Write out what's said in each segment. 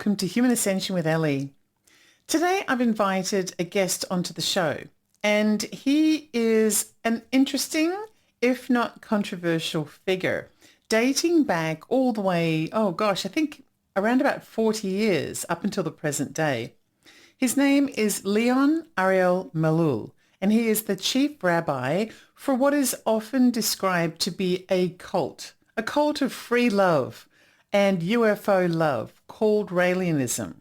welcome to Human Ascension with Ellie. Today I've invited a guest onto the show, and he is an interesting, if not controversial figure, dating back all the way, I think around about 40 years up until the present day. His name is Leon Ariel Malul, and he is the chief rabbi for what is often described to be a cult of free love and UFO love called Raelianism.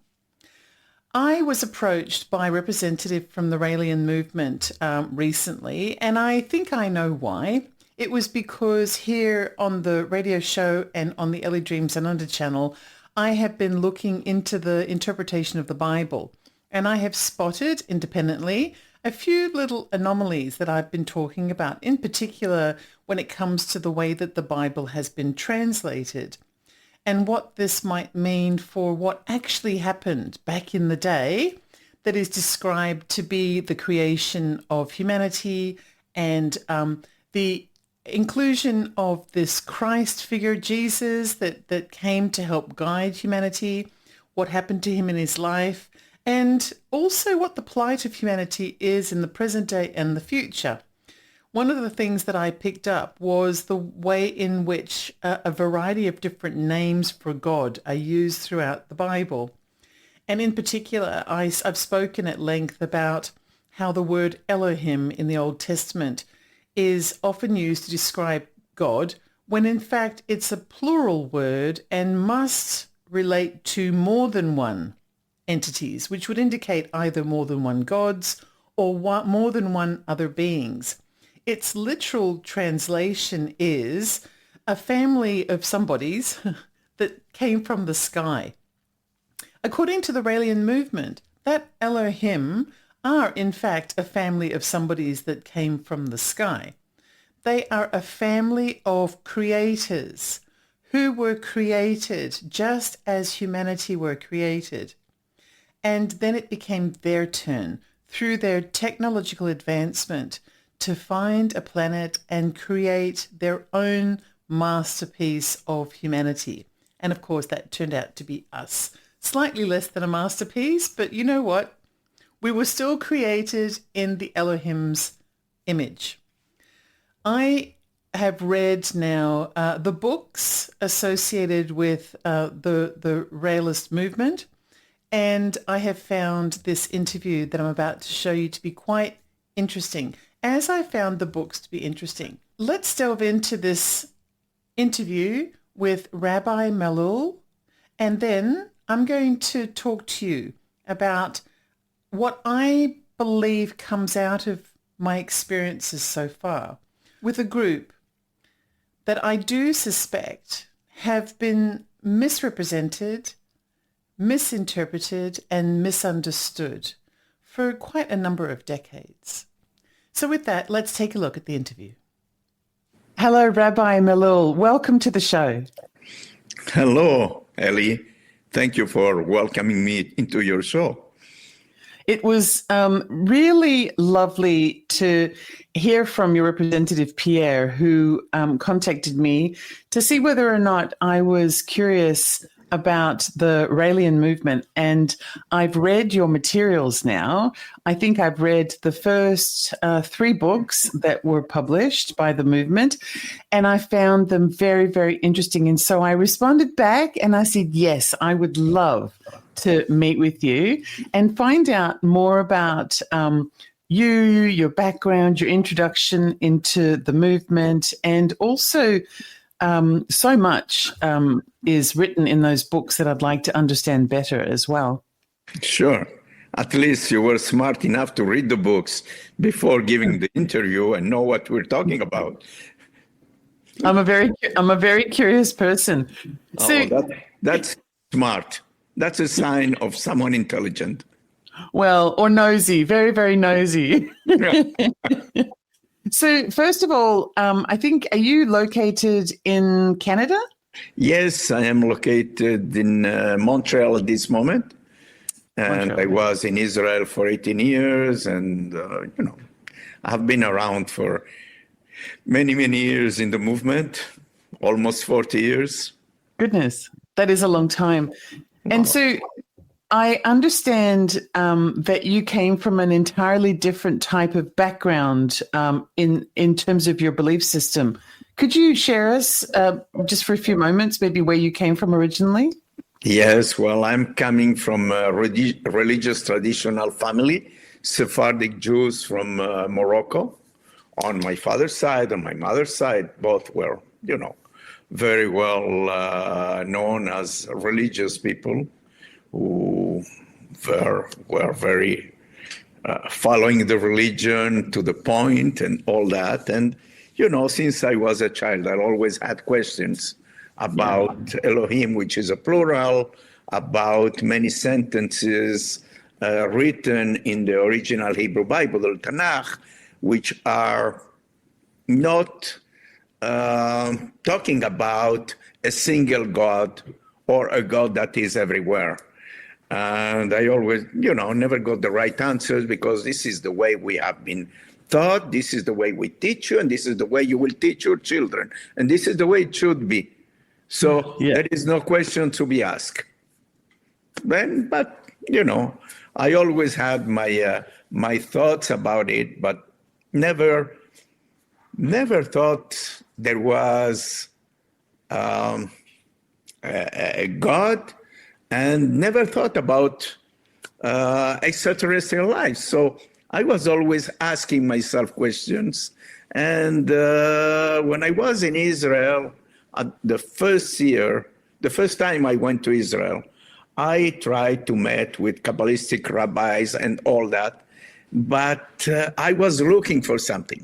I was approached by a representative from the Raelian Movement recently, and I think I know why. It was because here on the radio show and on the Ellie Dreams and Under channel, I have been looking into the interpretation of the Bible, and I have spotted independently a few little anomalies that I've been talking about, in particular when it comes to the way that the Bible has been translated and what this might mean for what actually happened back in the day that is described to be the creation of humanity and the inclusion of this Christ figure, Jesus, that came to help guide humanity, what happened to him in his life, and also what the plight of humanity is in the present day and the future. One of the things that I picked up was the way in which a variety of different names for God are used throughout the Bible. And in particular, I've spoken at length about how the word Elohim in the Old Testament is often used to describe God, when in fact it's a plural word and must relate to more than one entities, which would indicate either more than one gods or more than one other beings. Its literal translation is a family of somebodies that came from the sky. According to the Raelian Movement, that Elohim are in fact a family of somebodies that came from the sky. They are a family of creators who were created just as humanity were created. And then it became their turn through their technological advancement to find a planet and create their own masterpiece of humanity. And of course, that turned out to be us. Slightly less than a masterpiece, but you know what? We were still created in the Elohim's image. I have read now the books associated with the Raelist movement, and I have found this interview that I'm about to show you to be quite interesting, as I found the books to be interesting. Let's delve into this interview with Rabbi Malul, and then I'm going to talk to you about what I believe comes out of my experiences so far with a group that I do suspect have been misrepresented, misinterpreted, and misunderstood for quite a number of decades. So with that, let's take a look at the interview. Hello, Rabbi Malul. Welcome to the show. Hello, Ellie. Thank you for welcoming me into your show. It was really lovely to hear from your representative, Pierre, who contacted me to see whether or not I was curious about the Raelian movement. And I've read your materials now. I think I've read the first 3 books that were published by the movement, and I found them very, very interesting. And so I responded back and I said, yes, I would love to meet with you and find out more about you, your background, your introduction into the movement, and also so much is written in those books that I'd like to understand better as well. Sure. At least you were smart enough to read the books before giving the interview and know what we're talking about. I'm a very curious person. That's smart. That's a sign of someone intelligent. Well, or nosy, very, very nosy. So first of all, I think, are you located in Canada? Yes, I am located in Montreal at this moment. And I was in Israel for 18 years. And, I have been around for many, many years in the movement, almost 40 years. Goodness, that is a long time. And so I understand that you came from an entirely different type of background in terms of your belief system. Could you share us just for a few moments, maybe where you came from originally? Yes, well, I'm coming from a religious traditional family, Sephardic Jews from Morocco. On my father's side, on my mother's side, both were, very well known as religious people who were very following the religion to the point and all that. And, since I was a child, I always had questions about Elohim, which is a plural, about many sentences written in the original Hebrew Bible, the Tanakh, which are not talking about a single God or a God that is everywhere. And I always, never got the right answers because this is the way we have been taught, this is the way we teach you, and this is the way you will teach your children. And this is the way it should be. So there is no question to be asked. But I always had my thoughts about it, but never thought there was a God, and never thought about extraterrestrial life. So I was always asking myself questions. And when I was in Israel, the first time I went to Israel, I tried to meet with Kabbalistic rabbis and all that, but I was looking for something.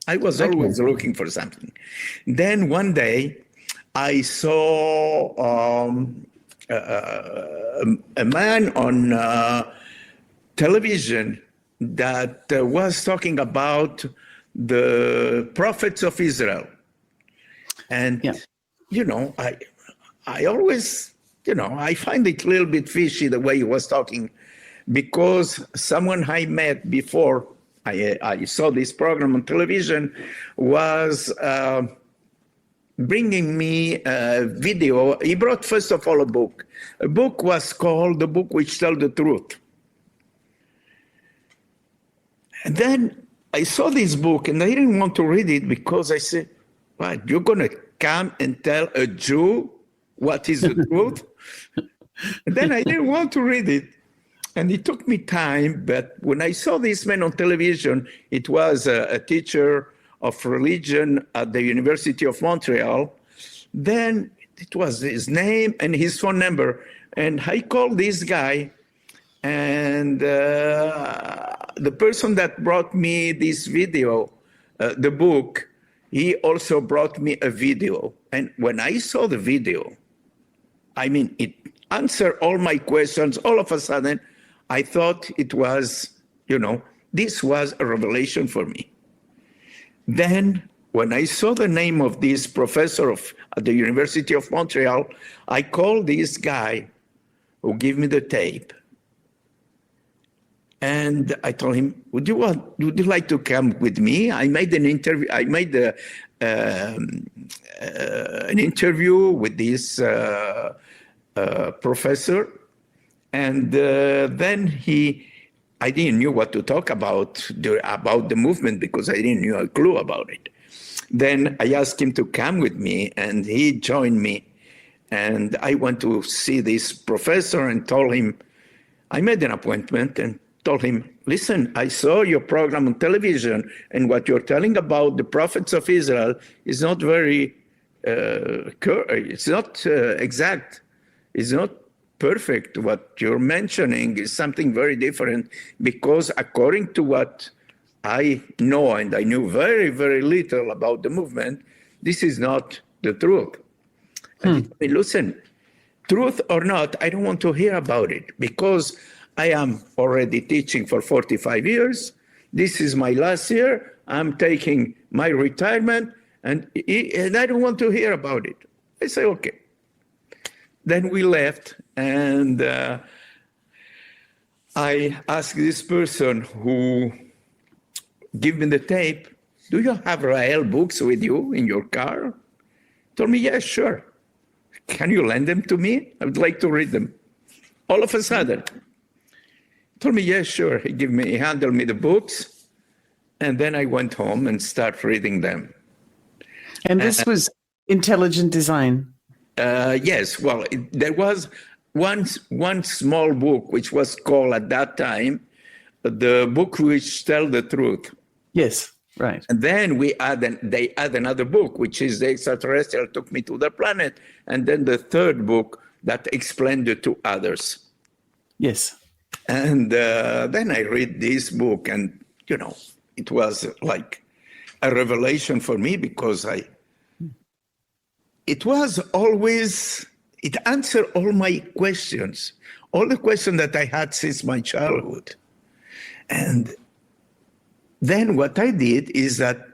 I was always looking for something. Then one day, I saw a man on television that was talking about the prophets of Israel. And, I always, I find it a little bit fishy the way he was talking, because someone I met before I saw this program on television was bringing me a video. He brought, first of all, a book. A book was called The Book Which Tells the Truth. And then I saw this book, and I didn't want to read it because I said, what, you're going to come and tell a Jew what is the truth? And then I didn't want to read it. And it took me time, but when I saw this man on television, it was a teacher of religion at the University of Montreal. Then it was his name and his phone number. And I called this guy, and the person that brought me this video, the book, he also brought me a video. And when I saw the video, it answered all my questions. All of a sudden, I thought it was, this was a revelation for me. Then, when I saw the name of this professor at the University of Montreal, I called this guy who gave me the tape. And I told him, would you like to come with me? I made an interview. I made an interview with this professor. And then I didn't know what to talk about the movement because I didn't know a clue about it. Then I asked him to come with me, and he joined me. And I went to see this professor and told him, I made an appointment and told him, listen, I saw your program on television, and what you're telling about the prophets of Israel is not very, it's not exact. It's not perfect. What you're mentioning is something very different, because according to what I know, and I knew very, very little about the movement, this is not the truth. And he told me, listen, truth or not, I don't want to hear about it, because I am already teaching for 45 years. This is my last year. I'm taking my retirement, and I don't want to hear about it. I say, okay. Then we left, and I asked this person who gave me the tape, do you have Rael books with you in your car? He told me, yes, sure. Can you lend them to me? I would like to read them. all of a sudden. Told me, yeah, sure. He handed me the books, and then I went home and started reading them. And this was intelligent design. Yes, well, there was one small book which was called at that time the book which tells the truth. Yes, right. And then they add another book, which is the extraterrestrial took me to the planet, and then the third book that explained the two others. Yes. And then I read this book, and it was like a revelation for me because it answered all my questions, all the questions that I had since my childhood. And then what I did is that,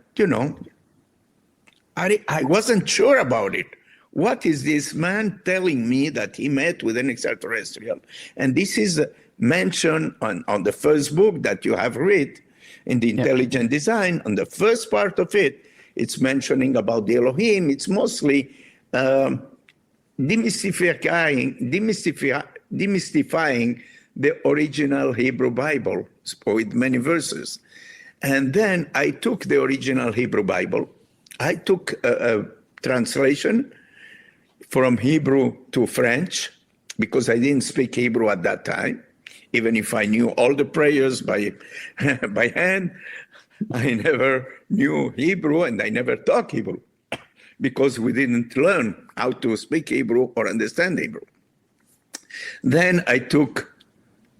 I wasn't sure about it. What is this man telling me that he met with an extraterrestrial? And this is mentioned on the first book that you have read in the Intelligent Design. On the first part of it, it's mentioning about the Elohim. It's mostly demystifying the original Hebrew Bible with many verses. And then I took the original Hebrew Bible. I took a translation from Hebrew to French because I didn't speak Hebrew at that time. Even if I knew all the prayers by hand, I never knew Hebrew and I never talked Hebrew because we didn't learn how to speak Hebrew or understand Hebrew. Then I took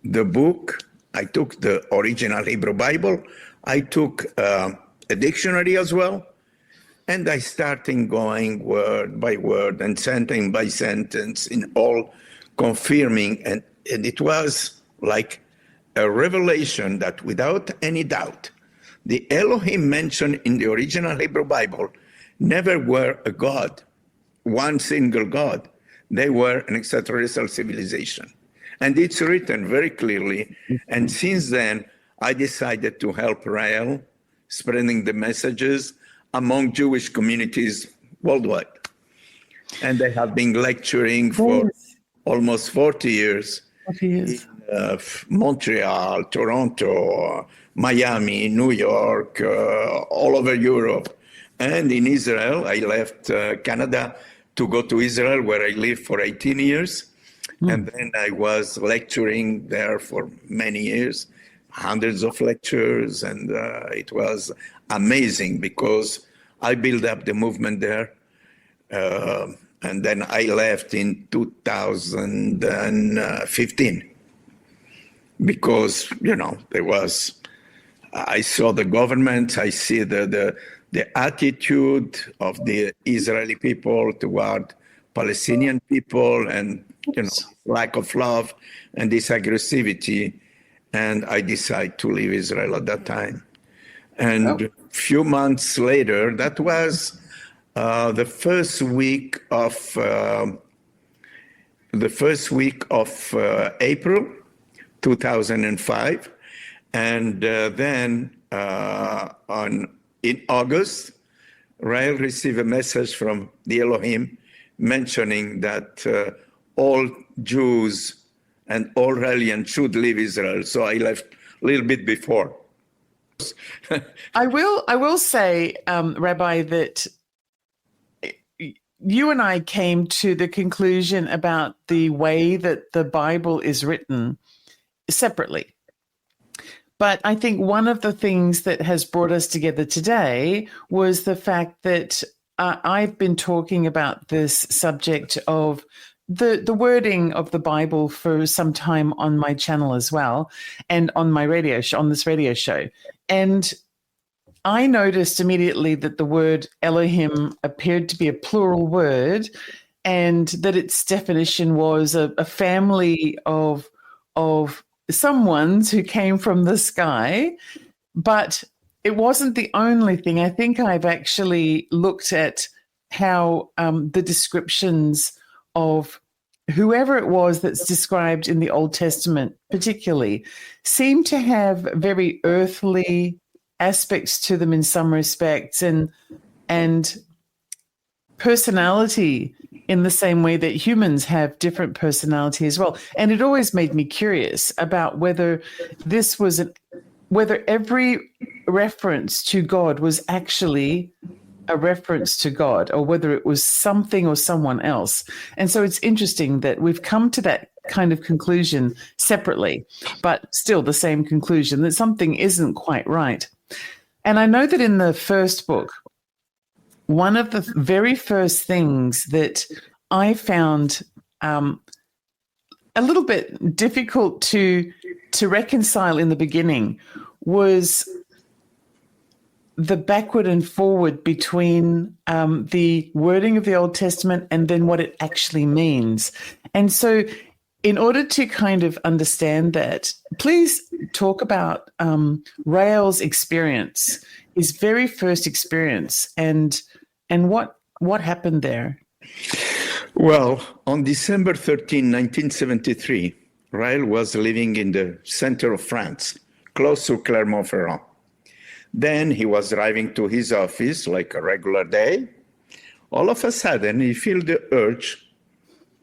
the book, I took the original Hebrew Bible, I took a dictionary as well, and I started going word by word and sentence by sentence in all confirming, and it was like a revelation that without any doubt, the Elohim mentioned in the original Hebrew Bible never were a God, one single God. They were an extraterrestrial civilization. And it's written very clearly. And since then, I decided to help Rael spreading the messages among Jewish communities worldwide. And I have been lecturing for almost 40 years. 40 years. In Montreal, Toronto, Miami, New York, all over Europe. And in Israel, I left Canada to go to Israel, where I lived for 18 years. And then I was lecturing there for many years, hundreds of lectures. And it was amazing because I built up the movement there. And then I left in 2015 because, I saw the government, I see the attitude of the Israeli people toward Palestinian people and, lack of love and this aggressivity. And I decided to leave Israel at that time. And a few months later, that was the first week of April 2005. And then in August, Rael received a message from the Elohim mentioning that all Jews and all Raelians should leave Israel. So I left a little bit before. I will say, Rabbi, that you and I came to the conclusion about the way that the Bible is written separately. But I think one of the things that has brought us together today was the fact that I've been talking about this subject of the wording of the Bible for some time on my channel as well, and on my radio show, on this radio show. And I noticed immediately that the word Elohim appeared to be a plural word, and that its definition was a family of someones who came from the sky. But it wasn't the only thing. I think I've actually looked at how the descriptions of whoever it was that's described in the Old Testament particularly seem to have very earthly aspects to them in some respects, and personality in the same way that humans have different personality as well. And it always made me curious about whether this was whether every reference to God was actually a reference to God, or whether it was something or someone else. And so it's interesting that we've come to that kind of conclusion separately, but still the same conclusion, that something isn't quite right. And I know that in the first book, one of the very first things that I found a little bit difficult to reconcile in the beginning was the backward and forward between the wording of the Old Testament and then what it actually means. And so in order to kind of understand that, please talk about Rael's experience, his very first experience, and what happened there. Well, on December 13, 1973, Rael was living in the center of France, close to Clermont-Ferrand. Then he was driving to his office like a regular day. All of a sudden, he felt the urge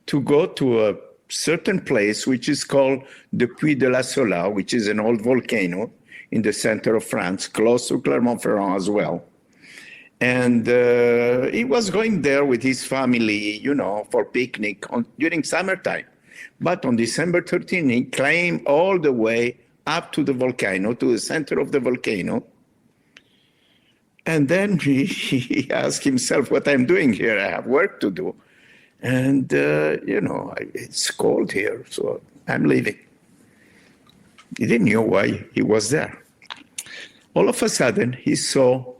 to go to a certain place, which is called the Puy de la Sola, which is an old volcano in the center of France, close to Clermont-Ferrand as well. And he was going there with his family, for picnic during summertime. But on December 13, he climbed all the way up to the volcano, to the center of the volcano. And then he asked himself, what I'm doing here? I have work to do. And, it's cold here, so I'm leaving. He didn't know why he was there. All of a sudden, he saw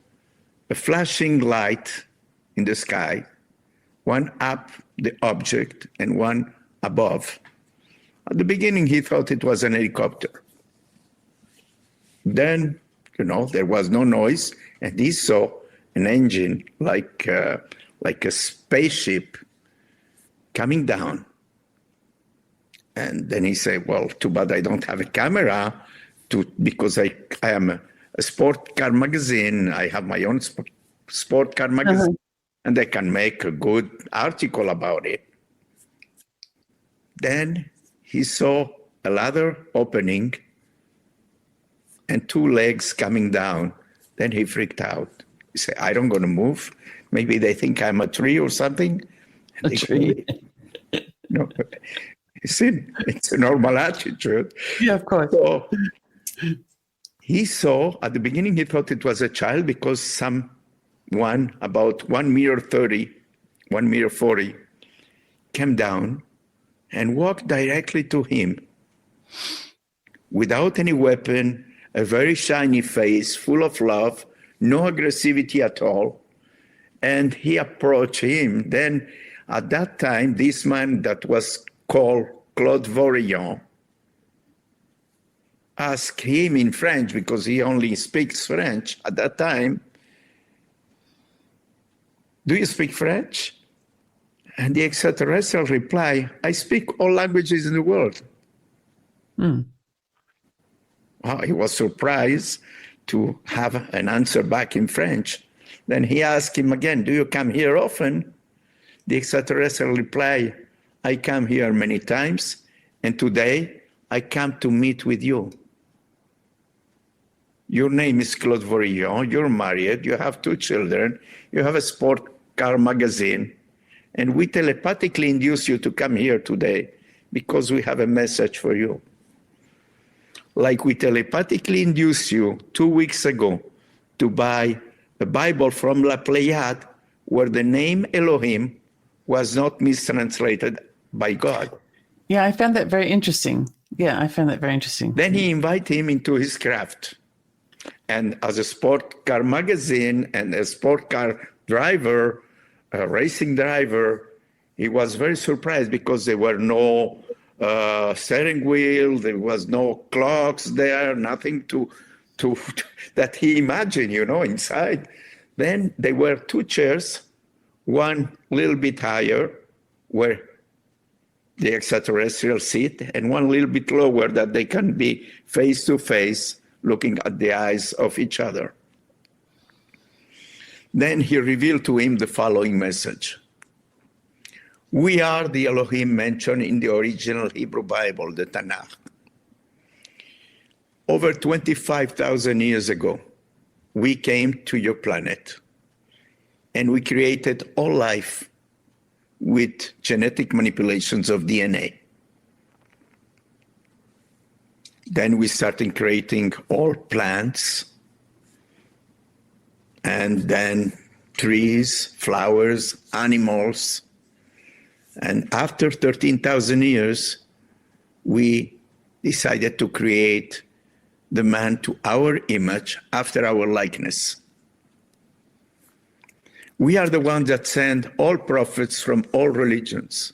a flashing light in the sky, one up the object and one above. At the beginning, he thought it was an helicopter. Then, there was no noise, and he saw an engine like a spaceship coming down. And then he said, well, too bad I don't have a camera because I am a sport car magazine. I have my own sport car magazine, and I can make a good article about it. Then he saw a ladder opening and two legs coming down. Then he freaked out. He said, I don't going to move. Maybe they think I'm a tree or something. A tree? No, you see, it's a normal attitude. Yeah, of course. So he saw, at the beginning, he thought it was a child because someone about 1 meter 30, 1 meter 40, came down and walked directly to him without any weapon, a very shiny face, full of love, no aggressivity at all. And he approached him. Then at that time, this man that was called Claude Vorillon asked him in French, because he only speaks French at that time, do you speak French? And the extraterrestrial replied, I speak all languages in the world. Well, he was surprised to have an answer back in French. Then he asked him again, do you come here often? The extraterrestrial replied, I come here many times, and today I come to meet with you. Your name is Claude Vorillon, you're married, you have 2 children, you have a sport car magazine, and we telepathically induce you to come here today because we have a message for you. Like we telepathically induced you 2 weeks ago to buy a Bible from La Pléiade where the name Elohim was not mistranslated by God. Yeah, I found that very interesting. Then he invited him into his craft. And as a sport car magazine and a sport car driver, a racing driver, he was very surprised because there were no steering wheel, there was no clocks there, nothing to that he imagined, inside. Then there were 2 chairs, one a little bit higher where the extraterrestrial sit, and one a little bit lower that they can be face to face looking at the eyes of each other. Then he revealed to him the following message. We are the Elohim mentioned in the original Hebrew Bible, the Tanakh. Over 25,000 years ago, we came to your planet and we created all life with genetic manipulations of DNA. Then we started creating all plants and then trees, flowers, animals. And after 13,000 years, we decided to create the man to our image, after our likeness. We are the ones that send all prophets from all religions.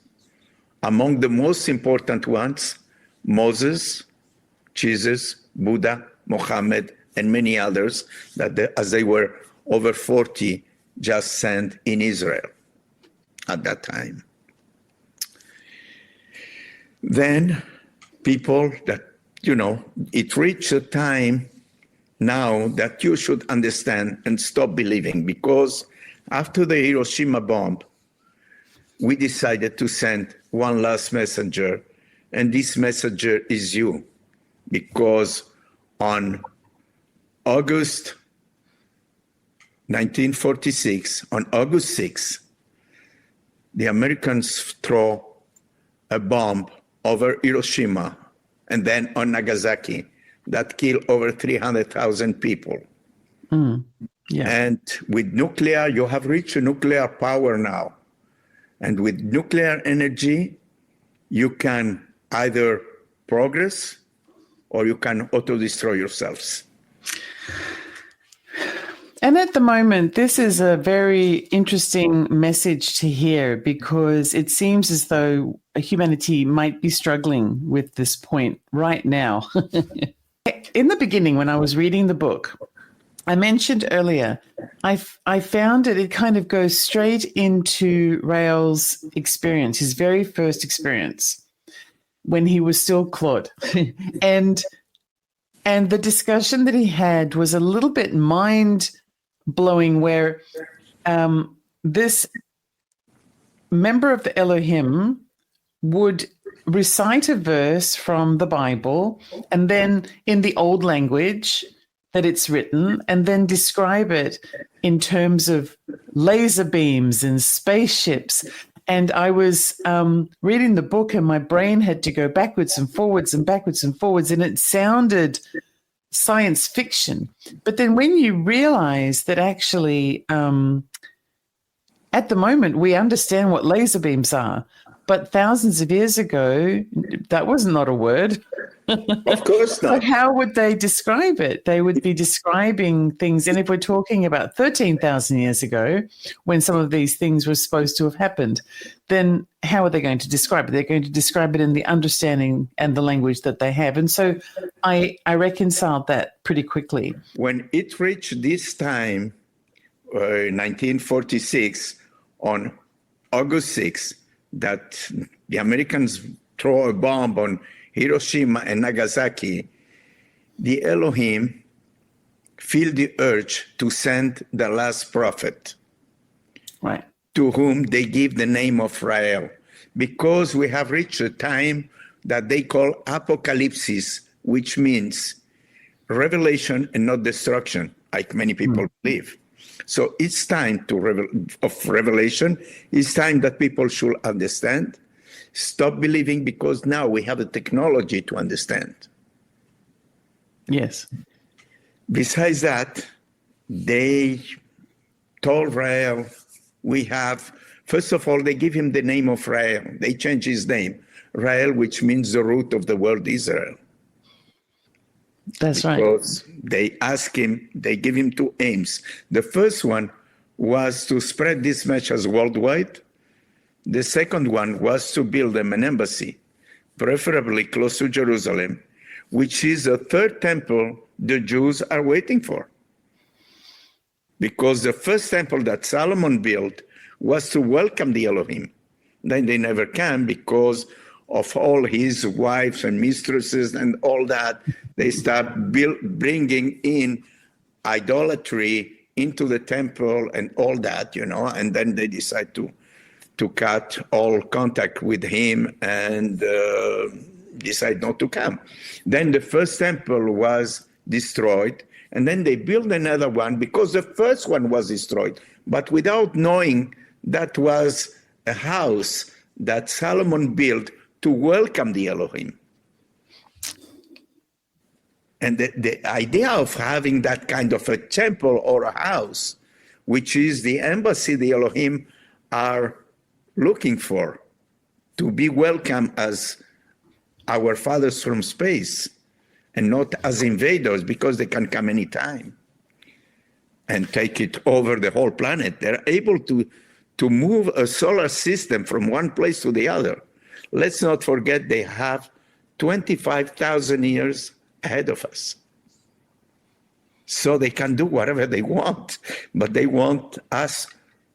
Among the most important ones, Moses, Jesus, Buddha, Muhammad, and many others, as they were over 40, just sent in Israel at that time. Then people that, it reached a time now that you should understand and stop believing, because after the Hiroshima bomb, we decided to send one last messenger, and this messenger is you, because on August 1946, on August 6, the Americans throw a bomb over Hiroshima and then on Nagasaki that killed over 300,000 people. Yeah. And with nuclear, you have reached a nuclear power now. And with nuclear energy, you can either progress or you can auto-destroy yourselves. And at the moment, this is a very interesting message to hear, because it seems as though humanity might be struggling with this point right now. In the beginning, when I was reading the book, I mentioned earlier, I found it kind of goes straight into Rael's experience, his very first experience, when he was still Claude. and the discussion that he had was a little bit mind-blowing, where this member of the Elohim would recite a verse from the Bible, and then in the old language that it's written, and then describe it in terms of laser beams and spaceships. And I was reading the book, and my brain had to go backwards and forwards and backwards and forwards, and it sounded science fiction. But then when you realize that actually at the moment we understand what laser beams are, but thousands of years ago, that was not a word. Of course not. So how would they describe it? They would be describing things. And if we're talking about 13,000 years ago, when some of these things were supposed to have happened, then how are they going to describe it? They're going to describe it in the understanding and the language that they have. And so I reconciled that pretty quickly. When it reached this time, 1946, on August 6th, that the Americans throw a bomb on Hiroshima and Nagasaki, the Elohim feel the urge to send the last prophet, right, to whom they give the name of Rael, because we have reached a time that they call apocalypsis, which means revelation and not destruction, like many people believe. So it's time of revelation. It's time that people should understand. Stop believing, because now we have the technology to understand. Yes. Besides that, they told Rael, first of all, they give him the name of Rael. They change his name. Rael, which means the root of the word Israel. That's right. Because they give him two aims. The first one was to spread this message worldwide. The second one was to build them an embassy, preferably close to Jerusalem, which is the third temple the Jews are waiting for. Because the first temple that Solomon built was to welcome the Elohim. Then they never came because of all his wives and mistresses and all that. They start bringing in idolatry into the temple and all that, and then they decide to cut all contact with him and decide not to come. Then the first temple was destroyed, and then they built another one because the first one was destroyed, but without knowing that was a house that Solomon built to welcome the Elohim. And the idea of having that kind of a temple or a house, which is the embassy the Elohim are looking for, to be welcome as our fathers from space and not as invaders, because they can come anytime and take it over the whole planet. They're able to move a solar system from one place to the other. Let's not forget they have 25,000 years ahead of us. So they can do whatever they want, but they want us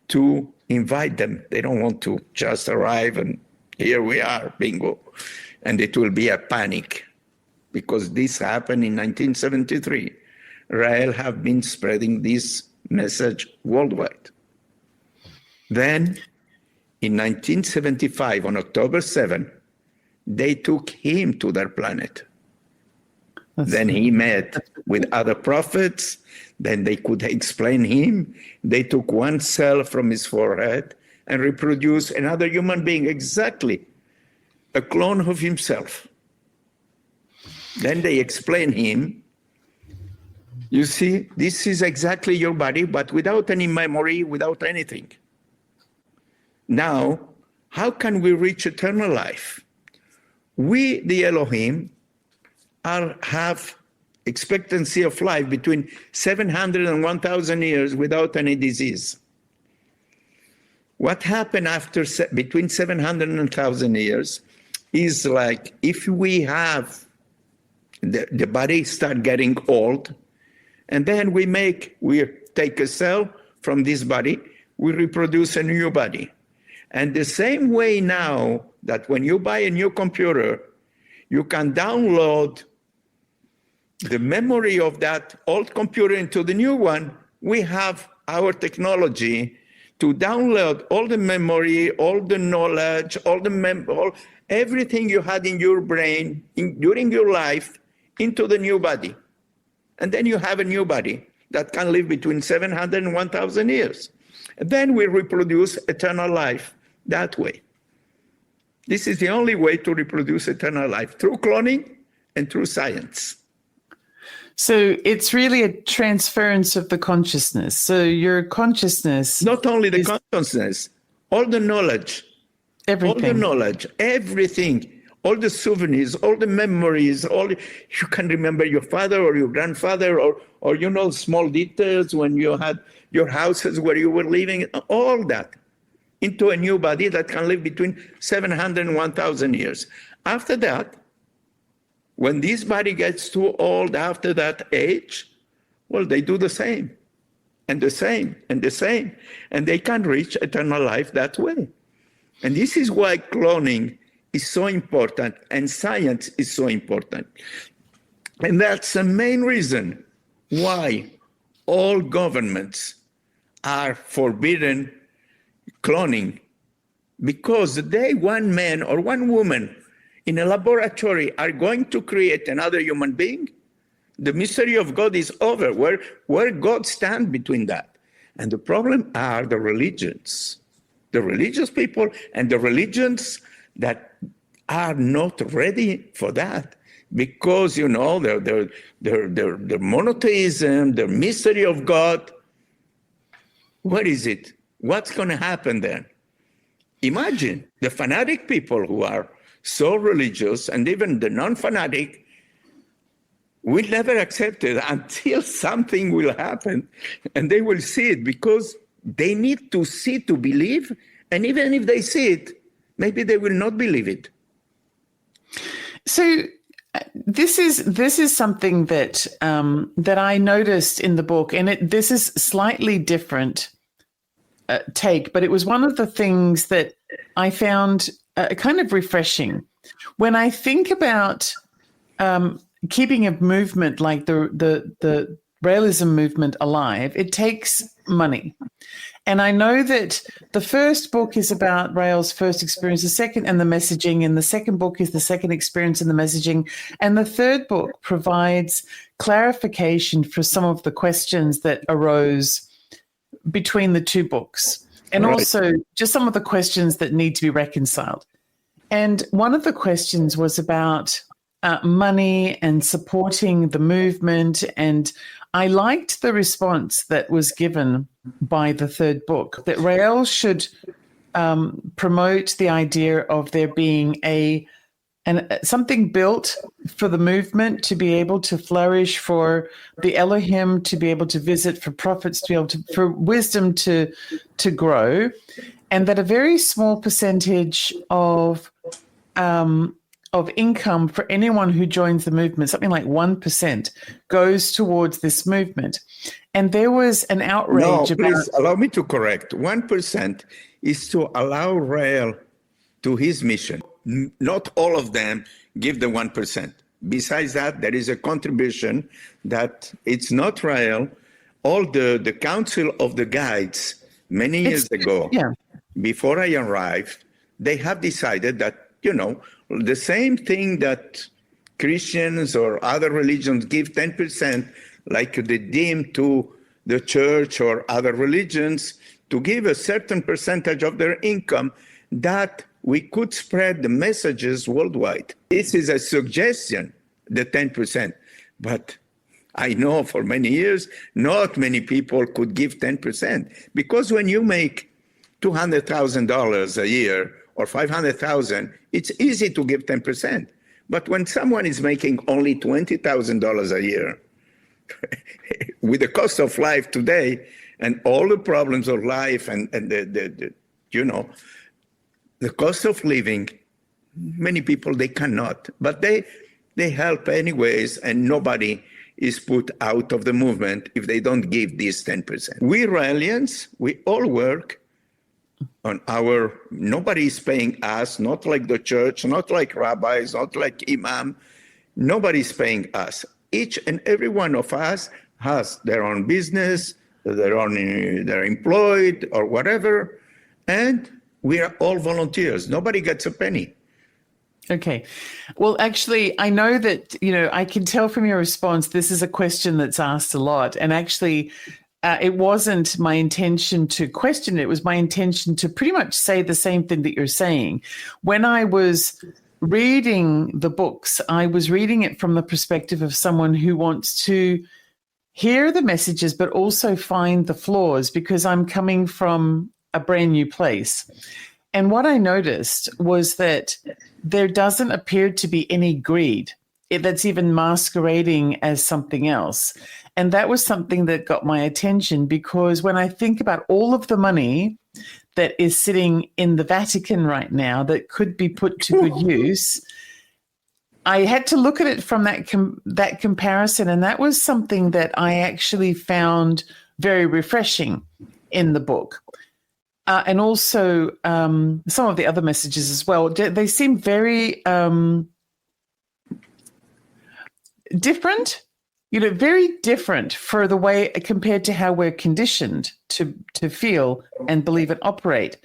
to invite them. They don't want to just arrive and here we are, bingo. And it will be a panic, because this happened in 1973. Rael have been spreading this message worldwide. Then in 1975, on October 7, they took him to their planet. Then he met with other prophets. Then they could explain him. They took one cell from his forehead and reproduced another human being, exactly a clone of himself. Then they explain him. You see, this is exactly your body, but without any memory, without anything. Now, how can we reach eternal life? We, the Elohim, have expectancy of life between 700 and 1,000 years without any disease. What happened after between 700 and 1,000 years is like if we have the body start getting old, and then we take a cell from this body, we reproduce a new body. And the same way now that when you buy a new computer, you can download the memory of that old computer into the new one, we have our technology to download all the memory, all the knowledge, everything you had in your brain during your life into the new body. And then you have a new body that can live between 700 and 1,000 years. And then we reproduce eternal life that way. This is the only way to reproduce eternal life, through cloning and through science. So it's really a transference of the consciousness. So your consciousness... Not only the consciousness, all the knowledge. Everything. All the knowledge, everything, all the souvenirs, all the memories, you can remember your father or your grandfather or small details when you had your houses where you were living, all that into a new body that can live between 700 and 1,000 years. After that, when this body gets too old after that age, well, they do the same, and the same, and the same, and they can reach eternal life that way. And this is why cloning is so important, and science is so important. And that's the main reason why all governments are forbidden cloning, because the day one man or one woman in a laboratory are going to create another human being, the mystery of God is over. Where God stands between that? And the problem are the religions, the religious people, and the religions that are not ready for that, because their monotheism, the mystery of God. What is it? What's going to happen then? Imagine the fanatic people who are so religious, and even the non-fanatic, will never accept it until something will happen, and they will see it, because they need to see to believe, and even if they see it, maybe they will not believe it. So this is something that that I noticed in the book, and this is slightly different take, but it was one of the things that I found kind of refreshing. When I think about keeping a movement like the Raelianism movement alive, it takes money. And I know that the first book is about Rael's first experience, the second and the messaging, and the second book is the second experience and the messaging. And the third book provides clarification for some of the questions that arose between the two books, and also just some of the questions that need to be reconciled. And one of the questions was about money and supporting the movement. And I liked the response that was given by the third book, that Rael should promote the idea of there being something built for the movement to be able to flourish, for the Elohim to be able to visit, for prophets to be able to, for wisdom to grow, and that a very small percentage of income for anyone who joins the movement, something like 1%, goes towards this movement. And there was an outrage about... Please allow me to correct. 1% is to allow Rael to his mission. Not all of them give the 1%. Besides that, there is a contribution that it's not Rael. All the Council of the Guides, many years ago, before I arrived, they have decided that, the same thing that Christians or other religions give 10%, like they deem to the church or other religions, to give a certain percentage of their income, that we could spread the messages worldwide. This is a suggestion, the 10%. But I know for many years, not many people could give 10%. Because when you make $200,000 a year or $500,000, it's easy to give 10%. But when someone is making only $20,000 a year, with the cost of life today and all the problems of life and the cost of living, many people, they cannot. But they help anyways, and nobody is put out of the movement if they don't give this 10%. We Raelians, we all work on nobody is paying us, not like the church, not like rabbis, not like imam. Nobody's paying us. Each and every one of us has their own business, they're employed or whatever, and we are all volunteers. Nobody gets a penny. Okay. Well, actually, I know that, I can tell from your response, this is a question that's asked a lot. And actually, it wasn't my intention to question it. It was my intention to pretty much say the same thing that you're saying. When I was reading the books, I was reading it from the perspective of someone who wants to hear the messages, but also find the flaws, because I'm coming from a brand new place. And what I noticed was that there doesn't appear to be any greed that's even masquerading as something else. And that was something that got my attention, because when I think about all of the money that is sitting in the Vatican right now that could be put to good use, I had to look at it from that comparison. And that was something that I actually found very refreshing in the book. And also some of the other messages as well. They seem very different, very different for the way compared to how we're conditioned to feel and believe and operate.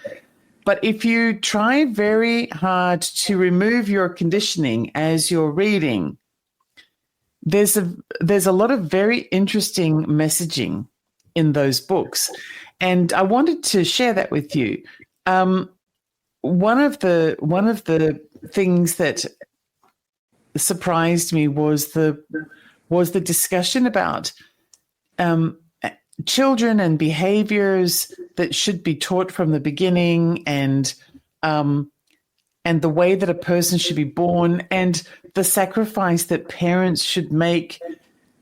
But if you try very hard to remove your conditioning as you're reading, there's a lot of very interesting messaging in those books. And I wanted to share that with you. One of the things that surprised me was the discussion about children and behaviors that should be taught from the beginning, and the way that a person should be born, and the sacrifice that parents should make,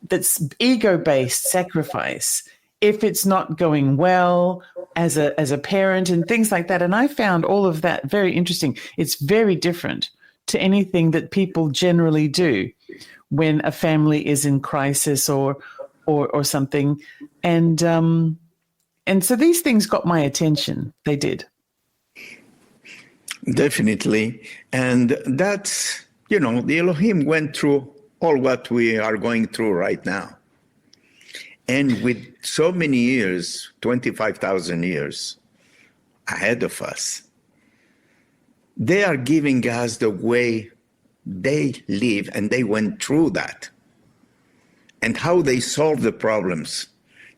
that's ego-based sacrifice if it's not going well as a parent, and things like that. And I found all of that very interesting. It's very different to anything that people generally do when a family is in crisis or something. And so these things got my attention. They did. Definitely. And that's, the Elohim went through all what we are going through right now. And with so many years, 25,000 years ahead of us, they are giving us the way they live, and they went through that, and how they solve the problems.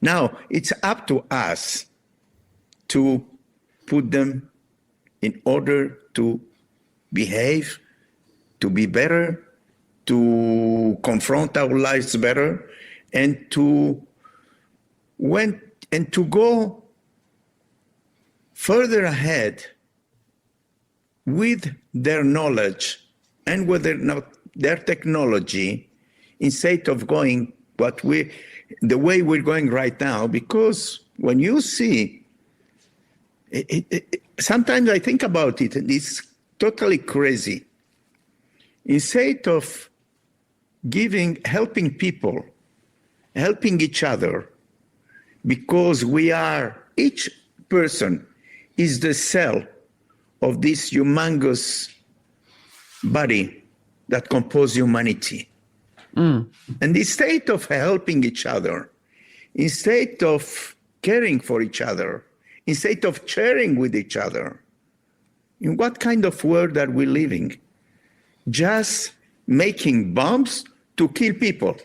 Now, it's up to us to put them in order to behave, to be better, to confront our lives better, and to go further ahead with their knowledge and with their technology, instead of going the way we're going right now. Because when you see, sometimes I think about it, and it's totally crazy. Instead of helping people, helping each other, because each person is the cell of this humongous body that composes humanity. And instead of helping each other, instead of caring for each other, instead of sharing with each other, in what kind of world are we living? Just making bombs to kill people.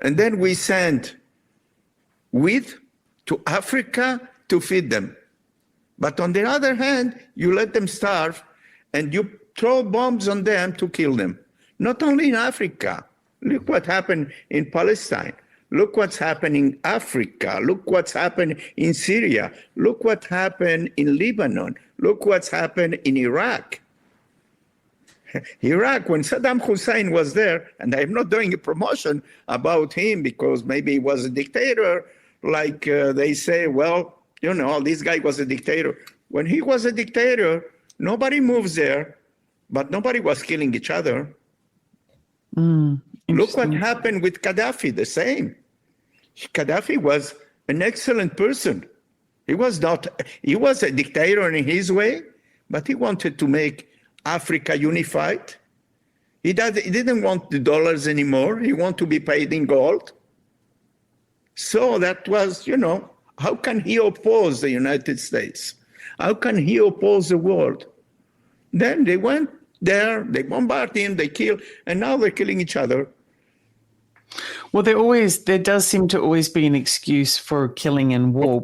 And then we send wheat to Africa to feed them. But on the other hand, you let them starve and you throw bombs on them to kill them. Not only in Africa. Look what happened in Palestine. Look what's happened in Africa. Look what's happened in Syria. Look what happened in Lebanon. Look what's happened in Iraq. Iraq, when Saddam Hussein was there, and I'm not doing a promotion about him because maybe he was a dictator, like they say, well, this guy was a dictator. When he was a dictator, nobody moves there, but nobody was killing each other. Look what happened with Gaddafi, the same. Gaddafi was an excellent person. He was a dictator in his way, but he wanted to make Africa unified. He didn't want the dollars anymore. He wanted to be paid in gold. So that was, how can he oppose the United States? How can he oppose the world? Then they went there, they bombarded him, they killed, and now they're killing each other. Well, there does seem to always be an excuse for killing and war.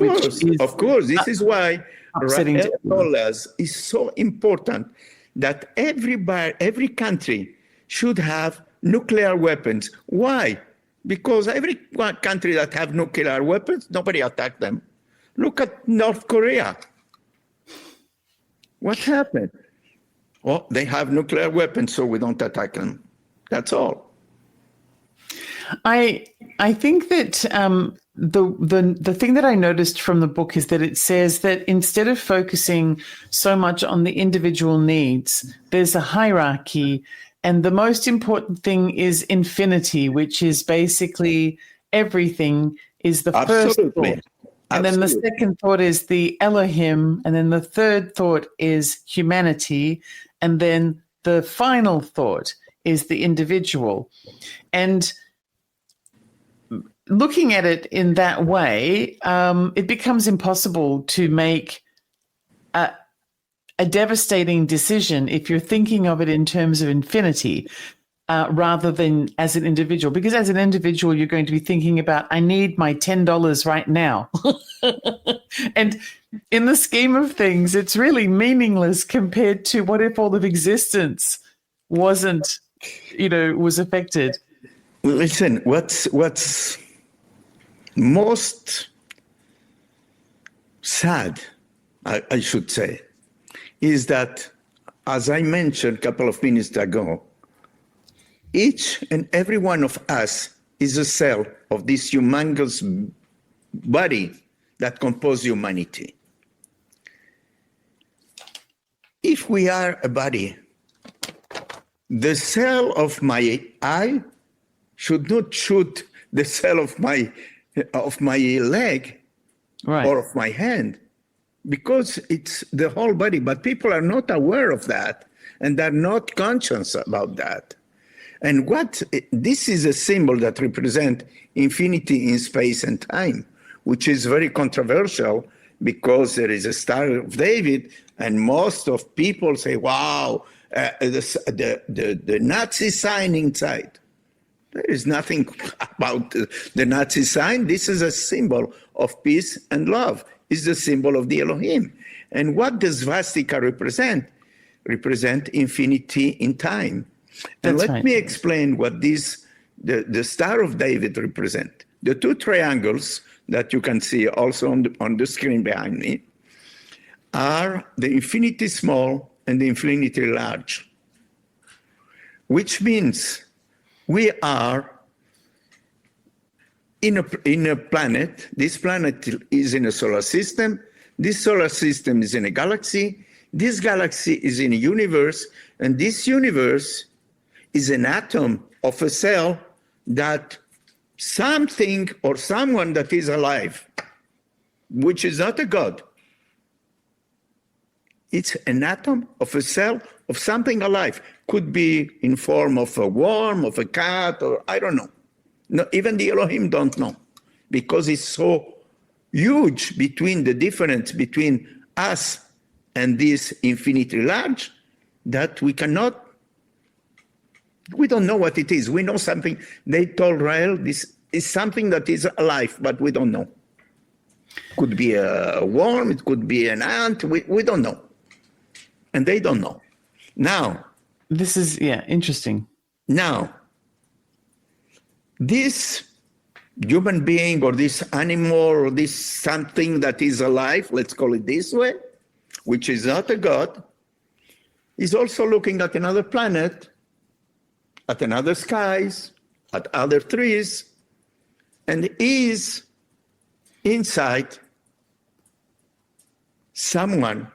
Of course. This is why Rael told us it's so important that every country should have nuclear weapons. Why? Because every country that have nuclear weapons, nobody attack them. Look at North Korea. What happened? Well, they have nuclear weapons, so we don't attack them. That's all. I think that the thing that I noticed from the book is that it says that instead of focusing so much on the individual needs, there's a hierarchy, and the most important thing is infinity, which is basically everything is the first thought. And then the second thought is the Elohim, and then the third thought is humanity, and then the final thought is the individual. And looking at it in that way, it becomes impossible to make a devastating decision if you're thinking of it in terms of infinity rather than as an individual. Because as an individual, you're going to be thinking about, I need my $10 right now. And in the scheme of things, it's really meaningless compared to what if all of existence wasn't, was affected. Well, listen, what's most sad, I should say, is that, as I mentioned a couple of minutes ago, each and every one of us is a cell of this humongous body that composes humanity. If we are a body, the cell of my eye should not shoot the cell of my leg, right, or of my hand, because it's the whole body. But people are not aware of that, and they're not conscious about that. And this is a symbol that represents infinity in space and time, which is very controversial because there is a Star of David, and most of people say, wow, the Nazi sign inside. There is nothing about the Nazi sign. This is a symbol of peace and love. It's the symbol of the Elohim. And what does swastika represent? Represent infinity in time. And let me explain what the Star of David represent. The two triangles that you can see also on the screen behind me are the infinity small and the infinity large, which means we are in a planet. This planet is in a solar system. This solar system is in a galaxy. This galaxy is in a universe. And this universe is an atom of a cell that something or someone that is alive, which is not a God. It's an atom of a cell of something alive. Could be in form of a worm, of a cat, or I don't know. No, even the Elohim don't know, because it's so huge between the difference between us and this infinitely large that we don't know what it is. We know something. They told Rael, this is something that is alive, but we don't know. Could be a worm, it could be an ant, we don't know. And they don't know. Now, this is, interesting. Now, this human being or this animal or this something that is alive, let's call it this way, which is not a God, is also looking at another planet, at another skies, at other trees, and is inside someone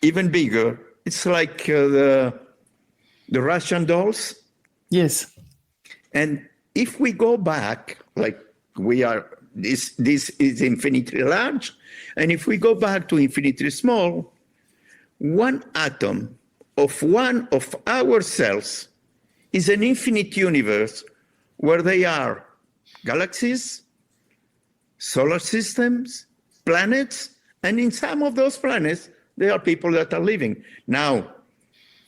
even bigger. It's like the Russian dolls. Yes. And if we go back, like we are, this is infinitely large, and if we go back to infinitely small, one atom of one of our cells is an infinite universe where they are galaxies, solar systems, planets, and in some of those planets, there are people that are living. Now,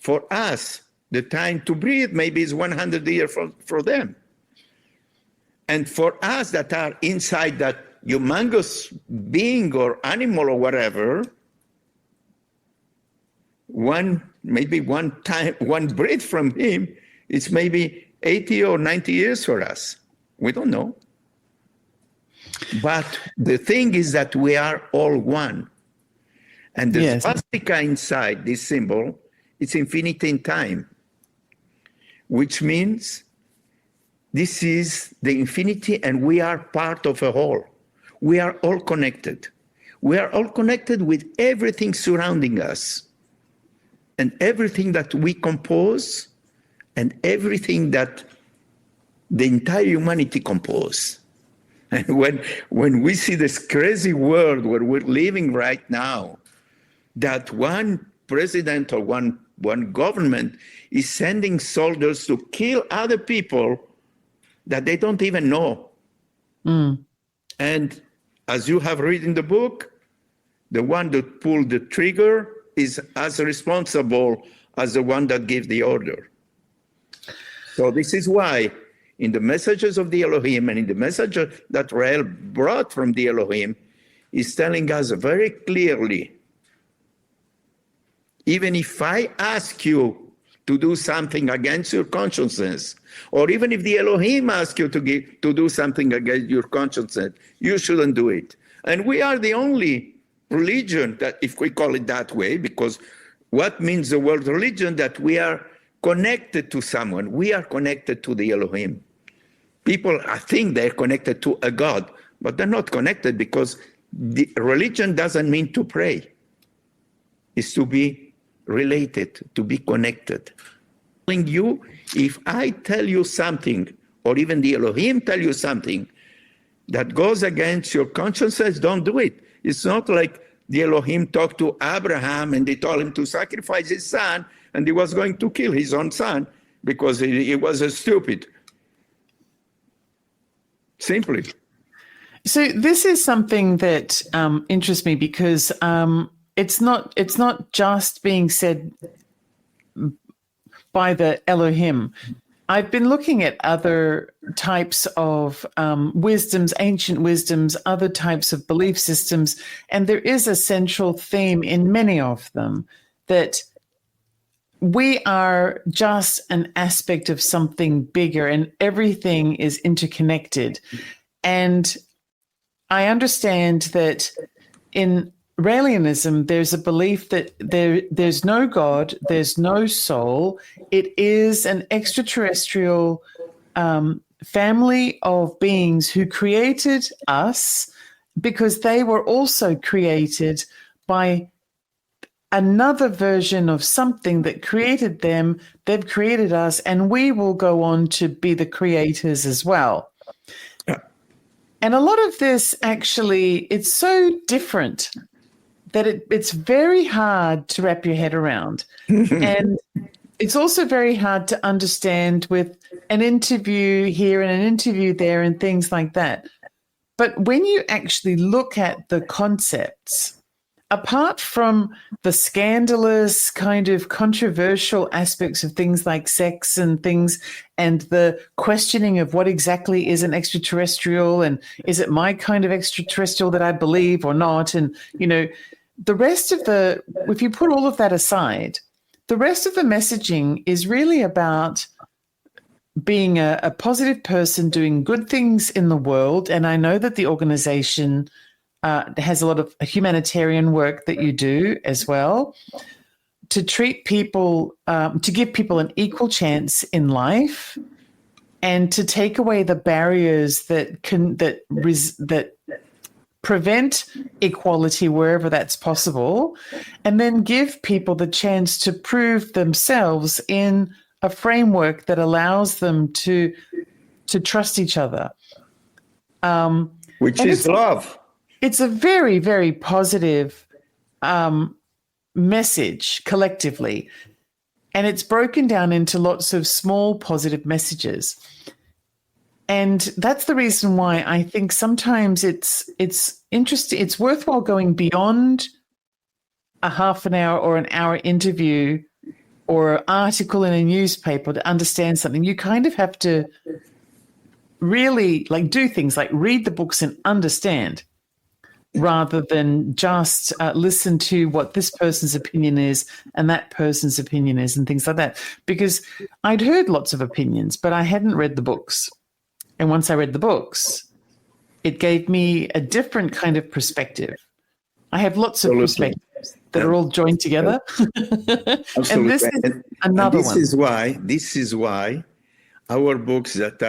for us, the time to breathe maybe is 100 years for them. And for us that are inside that humongous being or animal or whatever, one breath from him, it's maybe 80 or 90 years for us. We don't know. But the thing is that we are all one. And the swastika inside this symbol, it's infinity in time, which means this is the infinity and we are part of a whole. We are all connected. We are all connected with everything surrounding us and everything that we compose and everything that the entire humanity compose. And when we see this crazy world where we're living right now, that one president or one government is sending soldiers to kill other people that they don't even know. And as you have read in the book, the one that pulled the trigger is as responsible as the one that gave the order. So this is why in the messages of the Elohim and in the message that Rael brought from the Elohim is telling us very clearly, even if I ask you to do something against your consciousness, or even if the Elohim asks you to do something against your consciousness, you shouldn't do it. And we are the only religion that, if we call it that way, because what means the word religion? That we are connected to someone. We are connected to the Elohim. People, I think they're connected to a God, but they're not connected because the religion doesn't mean to pray. It's to be related, to be connected. You, if I tell you something, or even the Elohim tell you something that goes against your consciousness, don't do it. It's not like the Elohim talked to Abraham and they told him to sacrifice his son and he was going to kill his own son. because he was stupid. Simply. So this is something that interests me because it's not just being said by the Elohim. I've been looking at other types of wisdoms, ancient wisdoms, other types of belief systems, and there is a central theme in many of them that we are just an aspect of something bigger and everything is interconnected. And I understand that in Raelianism, there's a belief that there's no God, there's no soul. It is an extraterrestrial family of beings who created us because they were also created by another version of something that created them. They've created us, and we will go on to be the creators as well. And a lot of this actually, it's so different that it's very hard to wrap your head around. And it's also very hard to understand with an interview here and an interview there and things like that. But when you actually look at the concepts, apart from the scandalous kind of controversial aspects of things like sex and things and the questioning of what exactly is an extraterrestrial and is it my kind of extraterrestrial that I believe or not? And, you know, the rest of if you put all of that aside, the rest of the messaging is really about being a positive person, doing good things in the world. And I know that the organization has a lot of humanitarian work that you do as well, to treat people, to give people an equal chance in life, and to take away the barriers that prevent equality wherever that's possible, and then give people the chance to prove themselves in a framework that allows them to trust each other. Which is love. It's a very, very positive message collectively, and it's broken down into lots of small positive messages. And that's the reason why I think sometimes it's interesting, it's worthwhile going beyond a half an hour or an hour interview or an article in a newspaper to understand something. You kind of have to really do things like read the books and understand, rather than just listen to what this person's opinion is and that person's opinion is and things like that. Because I'd heard lots of opinions, but I hadn't read the books. And once I read the books, it gave me a different kind of perspective. I have lots of perspectives that are all joined together. And this is another one. This is why our books that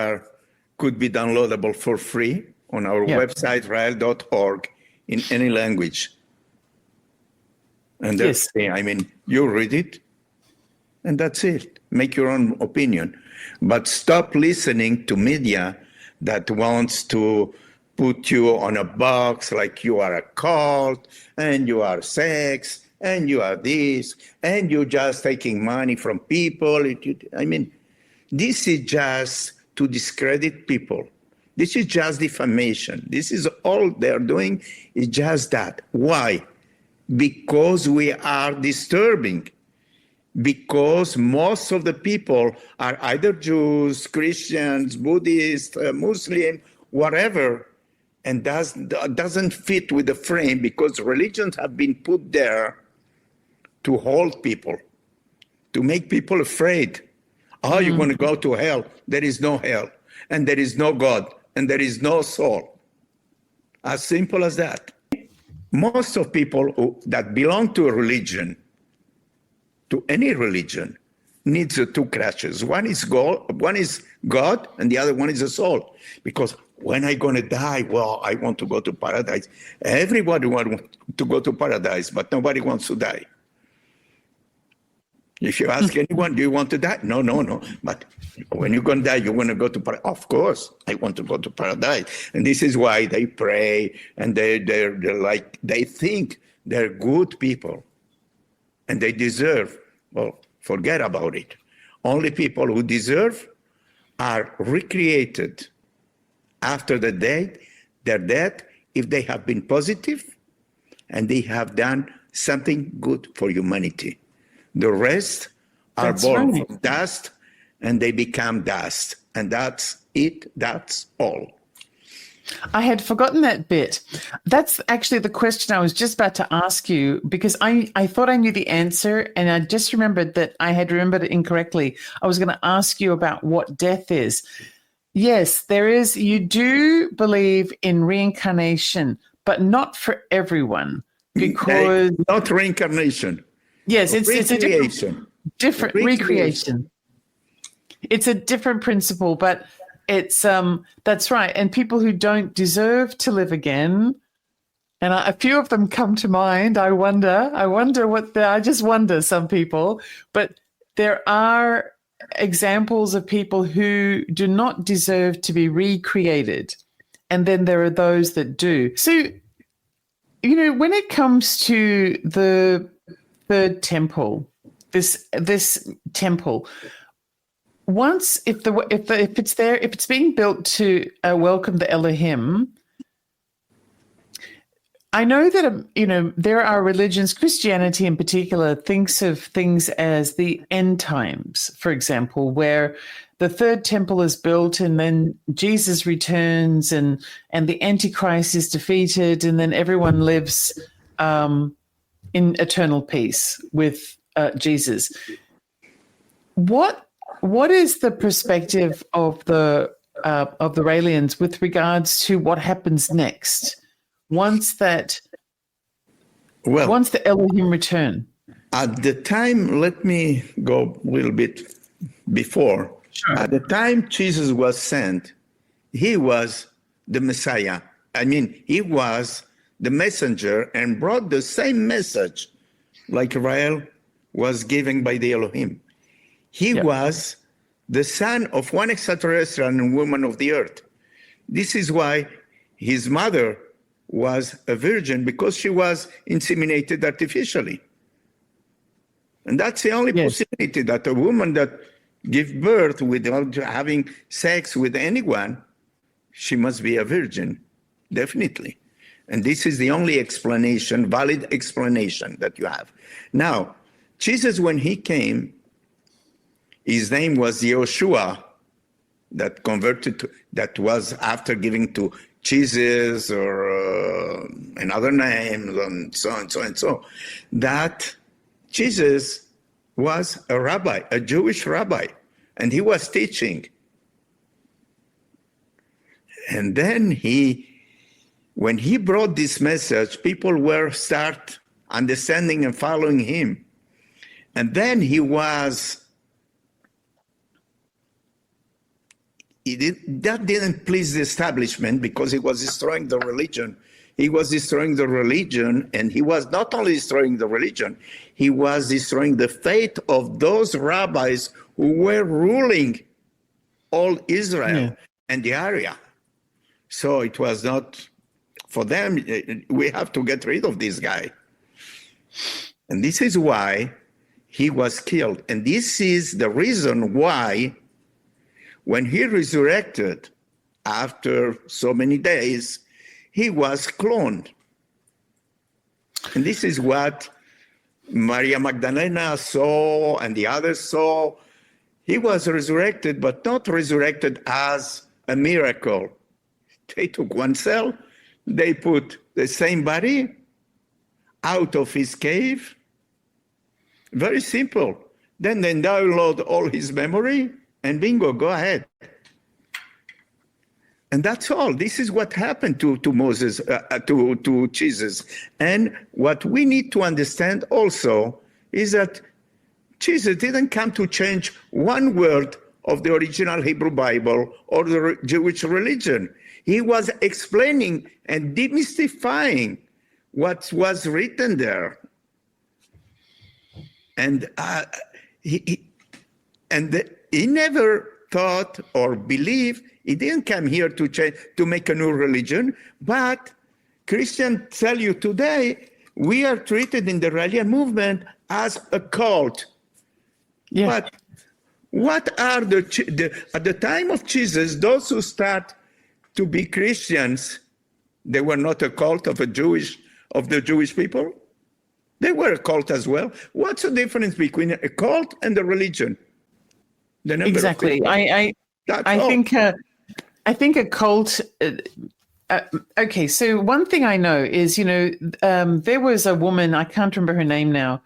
could be downloadable for free on our website, rael.org, in any language. And that's, I mean, you read it, and that's it. Make your own opinion. But stop listening to media that wants to put you on a box like you are a cult, and you are sex, and you are this, and you're just taking money from people. I mean, this is just to discredit people. This is just defamation. This is all they're doing is just that. Why? Because we are disturbing. Because most of the people are either Jews, Christians, Buddhists, Muslim, whatever, and doesn't fit with the frame, because religions have been put there to hold people, to make people afraid. Oh, you're going to go to hell. There is no hell, and there is no God, and there is no soul. As simple as that. Most of people that belong to a religion, to any religion, needs two crutches. One is God, and the other one is the soul. Because when I'm going to die, well, I want to go to paradise. Everybody wants to go to paradise, but nobody wants to die. If you ask anyone, do you want to die? No. But when you're going to die, you want to go to paradise. Of course, I want to go to paradise. And this is why they pray, and they're like, they think they're good people, and they deserve. Well, forget about it. Only people who deserve are recreated after their death, if they have been positive and they have done something good for humanity. The rest are born from dust and they become dust. And that's it. That's all. I had forgotten that bit. That's actually the question I was just about to ask you, because I thought I knew the answer and I just remembered that I had remembered it incorrectly. I was going to ask you about what death is. Yes, there is. You do believe in reincarnation, but not for everyone, because not reincarnation. Yes, it's a different recreation. It's a different principle, but it's that's right. And people who don't deserve to live again, and a few of them come to mind. I wonder I just wonder, some people, but there are examples of people who do not deserve to be recreated. And then there are those that do. So, you know, when it comes to the third temple, this temple, once if it's being built to welcome the Elohim, I know that there are religions, Christianity in particular, thinks of things as the end times, for example, where the third temple is built and then Jesus returns and the Antichrist is defeated and then everyone lives in eternal peace with Jesus. What is the perspective of the Raelians with regards to what happens next once the Elohim return? At the time, let me go a little bit before. Sure. At the time Jesus was sent, he was the Messiah. I mean, he was the messenger and brought the same message like Rael was given by the Elohim. He was the son of one extraterrestrial and woman of the earth. This is why his mother was a virgin, because she was inseminated artificially. And that's the only possibility, that a woman that gives birth without having sex with anyone, she must be a virgin, definitely. And this is the only explanation, valid explanation that you have. Now, Jesus, when he came, his name was Yeshua, that was after giving to Jesus or another name, and so and so and so. That Jesus was a rabbi, a Jewish rabbi, and he was teaching. And then when he brought this message, people were start understanding and following him. And then that didn't please the establishment, because he was destroying the religion. He was destroying the religion, and he was not only destroying the religion, he was destroying the faith of those rabbis who were ruling all Israel and the area. So it was not, for them, we have to get rid of this guy. And this is why he was killed. And this is the reason why, when he resurrected after so many days, he was cloned. And this is what Maria Magdalena saw and the others saw. He was resurrected, but not resurrected as a miracle. They took one cell, they put the same body out of his cave. Very simple. Then they download all his memory, and bingo, go ahead. And that's all. This is what happened to Moses, to Jesus. And what we need to understand also is that Jesus didn't come to change one word of the original Hebrew Bible or the Jewish religion. He was explaining and demystifying what was written there. And he never thought or believed. He didn't come here to change, to make a new religion. But Christians tell you today, we are treated in the Raelian movement as a cult. Yes. But What are at the time of Jesus, those who start to be Christians, they were not a cult of the Jewish people? They were a cult as well. What's the difference between a cult and a religion? The number Exactly. of people. I think a cult. Okay, so one thing I know is, there was a woman, I can't remember her name now,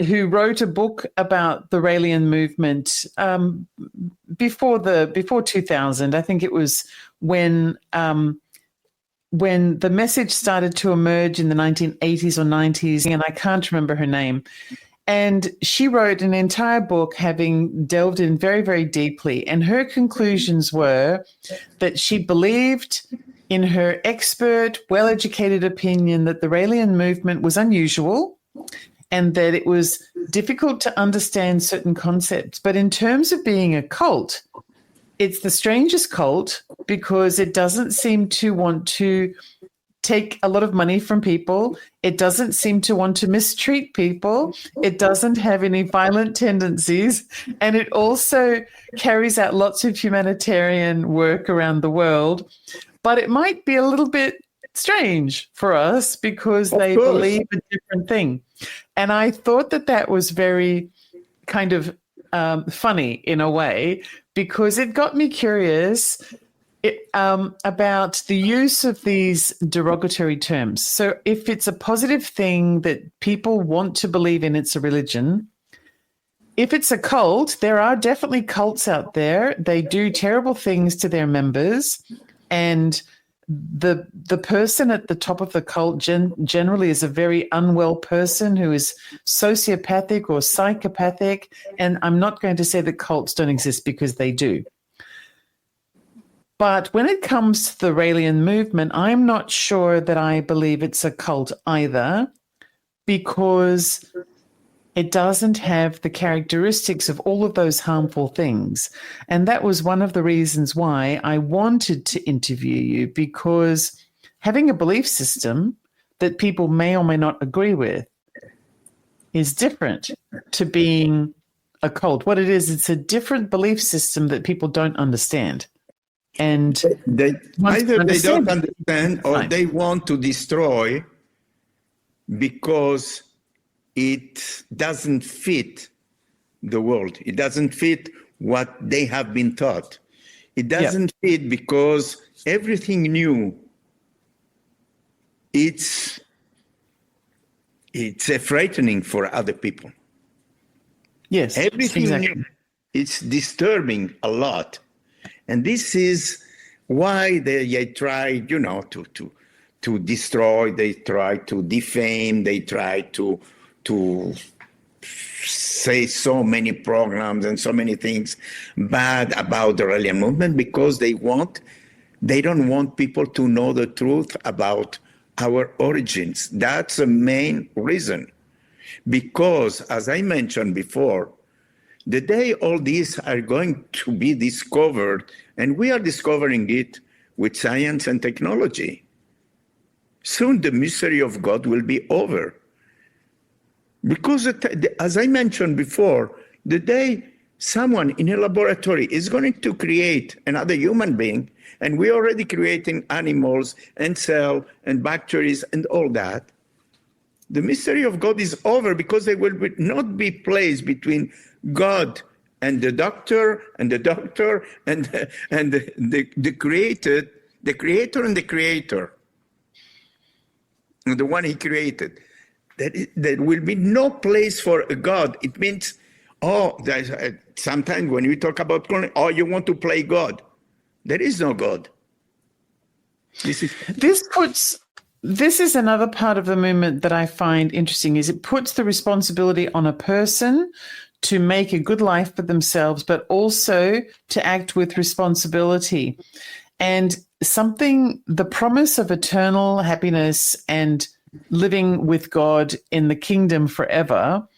who wrote a book about the Raelian movement before 2000. I think it was when the message started to emerge in the 1980s or 90s, and I can't remember her name. And she wrote an entire book having delved in very, very deeply. And her conclusions were that she believed in her expert, well-educated opinion that the Raelian movement was unusual and that it was difficult to understand certain concepts. But in terms of being a cult, it's the strangest cult because it doesn't seem to want to take a lot of money from people. It doesn't seem to want to mistreat people. It doesn't have any violent tendencies. And it also carries out lots of humanitarian work around the world. But it might be a little bit strange for us because they believe a different thing. And I thought that was very kind of funny in a way, because it got me curious about the use of these derogatory terms. So if it's a positive thing that people want to believe in, it's a religion. If it's a cult, there are definitely cults out there. They do terrible things to their members, and the person at the top of the cult generally is a very unwell person who is sociopathic or psychopathic. And I'm not going to say that cults don't exist, because they do. But when it comes to the Raelian movement, I'm not sure that I believe it's a cult either, because it doesn't have the characteristics of all of those harmful things. And that was one of the reasons why I wanted to interview you, because having a belief system that people may or may not agree with is different to being a cult. What it is, it's a different belief system that people don't understand. And either they don't understand or they want to destroy because it doesn't fit the world. It doesn't fit what they have been taught. It doesn't fit because everything new, it's frightening for other people. Yes, everything exactly. new, it's disturbing a lot. And this is why they try, to destroy, they try to defame, they try to say so many programs and so many things bad about the Raelian movement, because they don't want people to know the truth about our origins. That's the main reason. Because, as I mentioned before, the day all these are going to be discovered, and we are discovering it with science and technology, soon the mystery of God will be over. Because, as I mentioned before, the day someone in a laboratory is going to create another human being, and we're already creating animals and cells and bacteria and all that, the mystery of God is over, because there will not be place between God and the doctor and the doctor and the creator and the creator, the one he created. There will be no place for a God. It means, sometimes when we talk about cloning, you want to play God. There is no God. This is another part of the movement that I find interesting, is it puts the responsibility on a person to make a good life for themselves, but also to act with responsibility. And the promise of eternal happiness and living with God in the kingdom forever,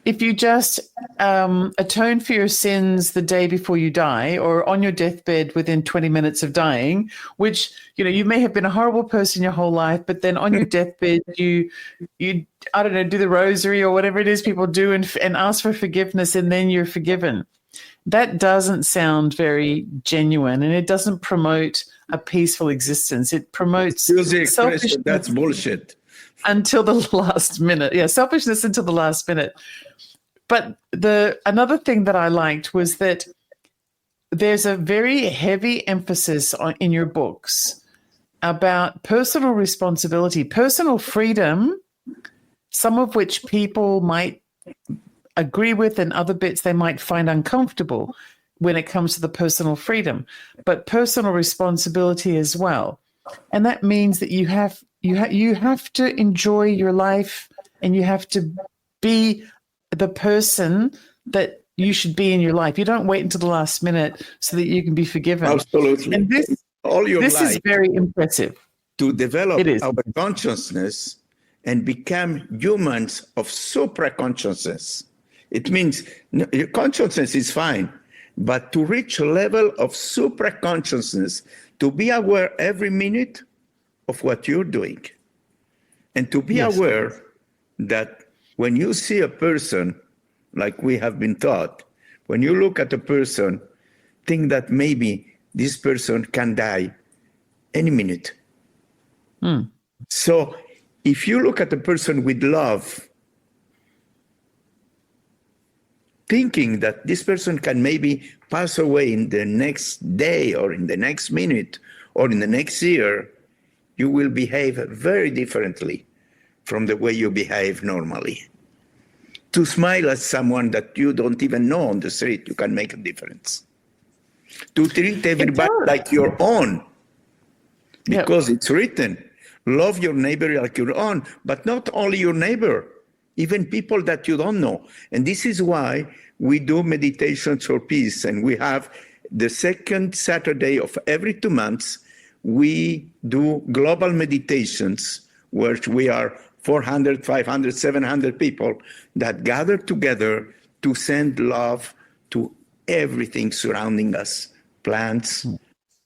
if you just atone for your sins the day before you die, or on your deathbed within 20 minutes of dying, which, you may have been a horrible person your whole life, but then on your deathbed, you I don't know, do the rosary or whatever it is people do and ask for forgiveness, and then you're forgiven. That doesn't sound very genuine, and it doesn't promote a peaceful existence. It promotes Use the expression, selfishness that's bullshit. until the last minute. Yeah, selfishness until the last minute. But another thing that I liked was that there's a very heavy emphasis in your books about personal responsibility, personal freedom, some of which people might agree with and other bits they might find uncomfortable when it comes to the personal freedom, but personal responsibility as well. And that means that you have to enjoy your life, and you have to be the person that you should be in your life. You don't wait until the last minute so that you can be forgiven. Absolutely. And this is very impressive. To develop our consciousness and become humans of supra-consciousness. It means your consciousness is fine, but to reach a level of supra-consciousness, to be aware every minute of what you're doing, and to be aware that when you see a person, like we have been taught, when you look at a person, think that maybe this person can die any minute. So if you look at a person with love, thinking that this person can maybe pass away in the next day or in the next minute or in the next year, you will behave very differently from the way you behave normally. To smile at someone that you don't even know on the street, you can make a difference. To treat everybody like your own, because it's written, love your neighbor like your own, but not only your neighbor, even people that you don't know. And this is why we do meditations for peace. And we have the second Saturday of every 2 months, we do global meditations, where we are 400, 500, 700 people that gather together to send love to everything surrounding us, plants,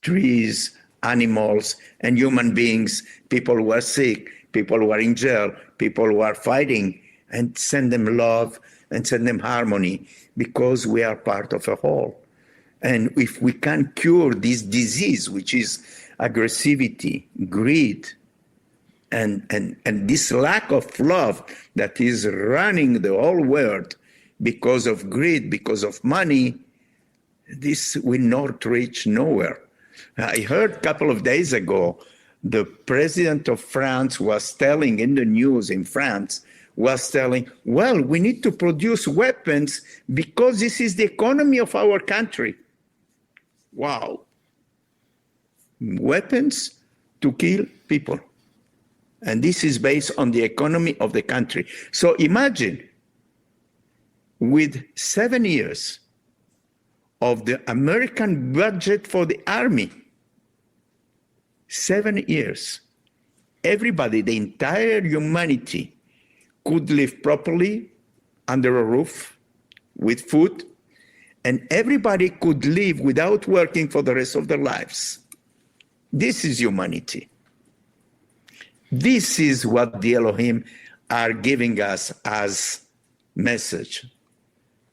trees, animals, and human beings, people who are sick, people who are in jail, people who are fighting, and send them love and send them harmony, because we are part of a whole. And if we can cure this disease, which is aggressivity, greed, and this lack of love that is running the whole world because of greed, because of money, this will not reach nowhere. I heard a couple of days ago, the president of France was telling in the news in France, well, we need to produce weapons because this is the economy of our country. Wow. Weapons to kill people. And this is based on the economy of the country. So imagine, with 7 years of the American budget for the army, 7 years, everybody, the entire humanity, could live properly under a roof with food, and everybody could live without working for the rest of their lives. This is humanity. This is what the Elohim are giving us as message.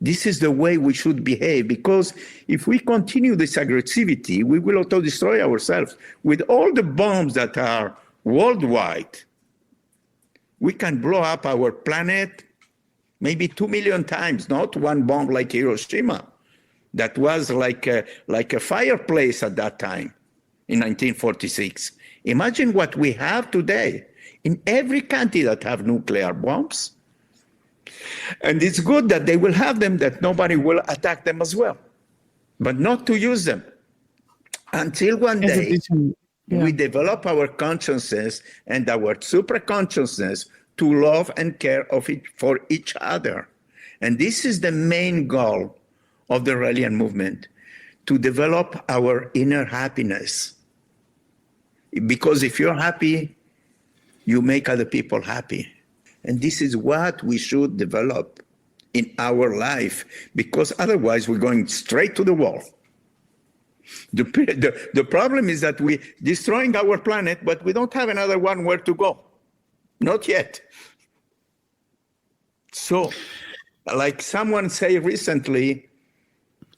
This is the way we should behave, because if we continue this aggressivity, we will auto-destroy ourselves. With all the bombs that are worldwide, we can blow up our planet maybe 2 million times, not one bomb like Hiroshima. That was like a fireplace at that time in 1946. Imagine what we have today in every country that have nuclear bombs. And it's good that they will have them, that nobody will attack them as well, but not to use them until one day we develop our consciousness and our supraconsciousness to love and care for each other. And this is the main goal of the Raelian movement, to develop our inner happiness. Because if you're happy, you make other people happy. And this is what we should develop in our life, because otherwise we're going straight to the wall. The problem is that we're destroying our planet, but we don't have another one where to go. Not yet. So, like someone said recently,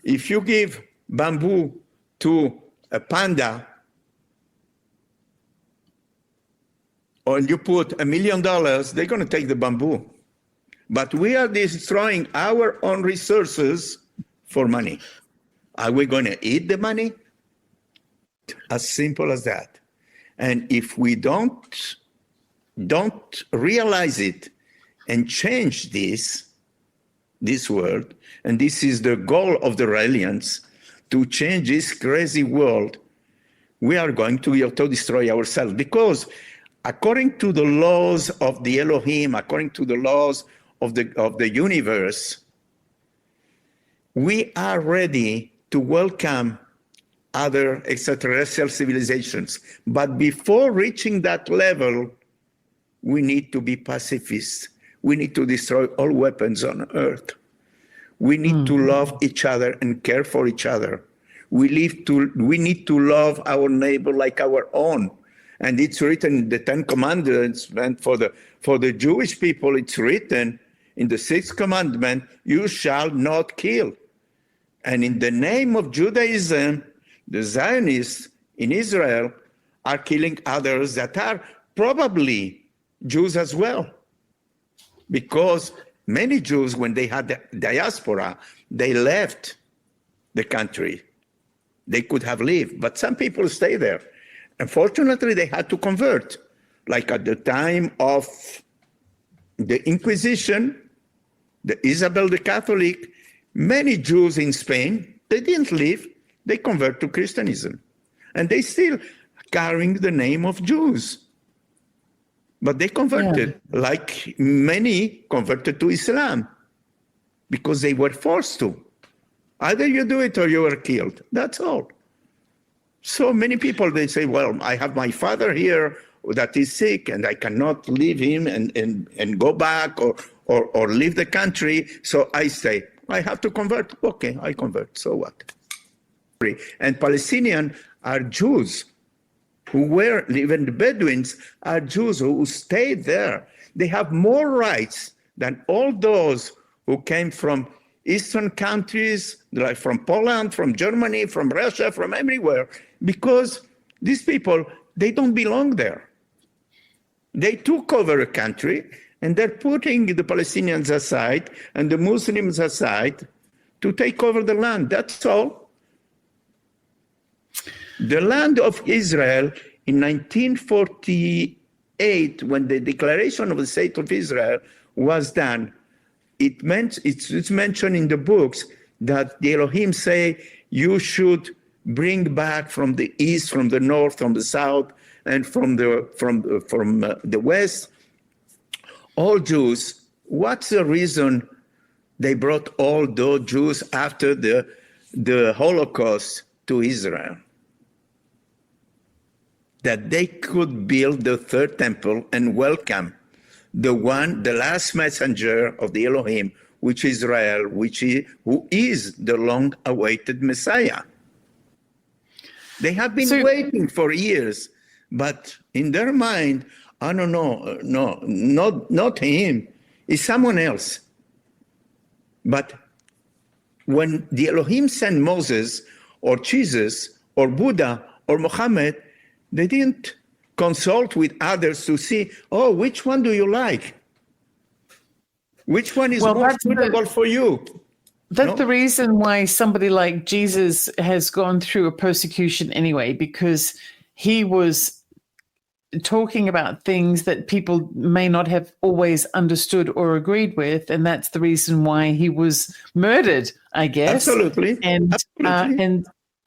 If you give bamboo to a panda, or you put $1 million, they're going to take the bamboo. But we are destroying our own resources for money. Are we going to eat the money? As simple as that. And if we don't realize it and change this world, and this is the goal of the Raelians, to change this crazy world, we are going to auto-destroy ourselves. Because according to the laws of the Elohim, according to the laws of the universe, we are ready to welcome other extraterrestrial civilizations. But before reaching that level, we need to be pacifists. We need to destroy all weapons on earth. We need to love each other and care for each other. We need to love our neighbor like our own. And it's written in the Ten Commandments, and for the Jewish people, it's written in the Sixth Commandment, you shall not kill. And in the name of Judaism, the Zionists in Israel are killing others that are probably Jews as well. Because many Jews, when they had the diaspora, they left the country. They could have lived, but some people stay there. Unfortunately, they had to convert. Like at the time of the Inquisition, the Isabel the Catholic, many Jews in Spain, they didn't leave, they convert to Christianism. And they still carrying the name of Jews. But they converted, like many converted to Islam, because they were forced to. Either you do it or you are killed. That's all. So many people, they say, well, I have my father here that is sick and I cannot leave him and go back or leave the country. So I say, I have to convert. Okay, I convert. So what? And Palestinians are Jews who were, even the Bedouins are Jews who stayed there. They have more rights than all those who came from Eastern countries, like from Poland, from Germany, from Russia, from everywhere, because these people, they don't belong there. They took over a country and they're putting the Palestinians aside and the Muslims aside to take over the land. That's all. The land of Israel in 1948, when the declaration of the State of Israel was done, it's mentioned in the books that the Elohim say you should bring back from the east, from the north, from the south, and from the west, all Jews. What's the reason they brought all those Jews after the Holocaust to Israel? That they could build the third temple and welcome the last messenger of the Elohim, which is Israel, who is the long-awaited Messiah. They have been waiting for years, but in their mind, I don't know, not him, it's someone else. But when the Elohim sent Moses or Jesus or Buddha or Muhammad, they didn't consult with others to see, which one do you like? Which one is more suitable for you? That's the reason why somebody like Jesus has gone through a persecution anyway, because he was talking about things that people may not have always understood or agreed with, and that's the reason why he was murdered, I guess. Absolutely.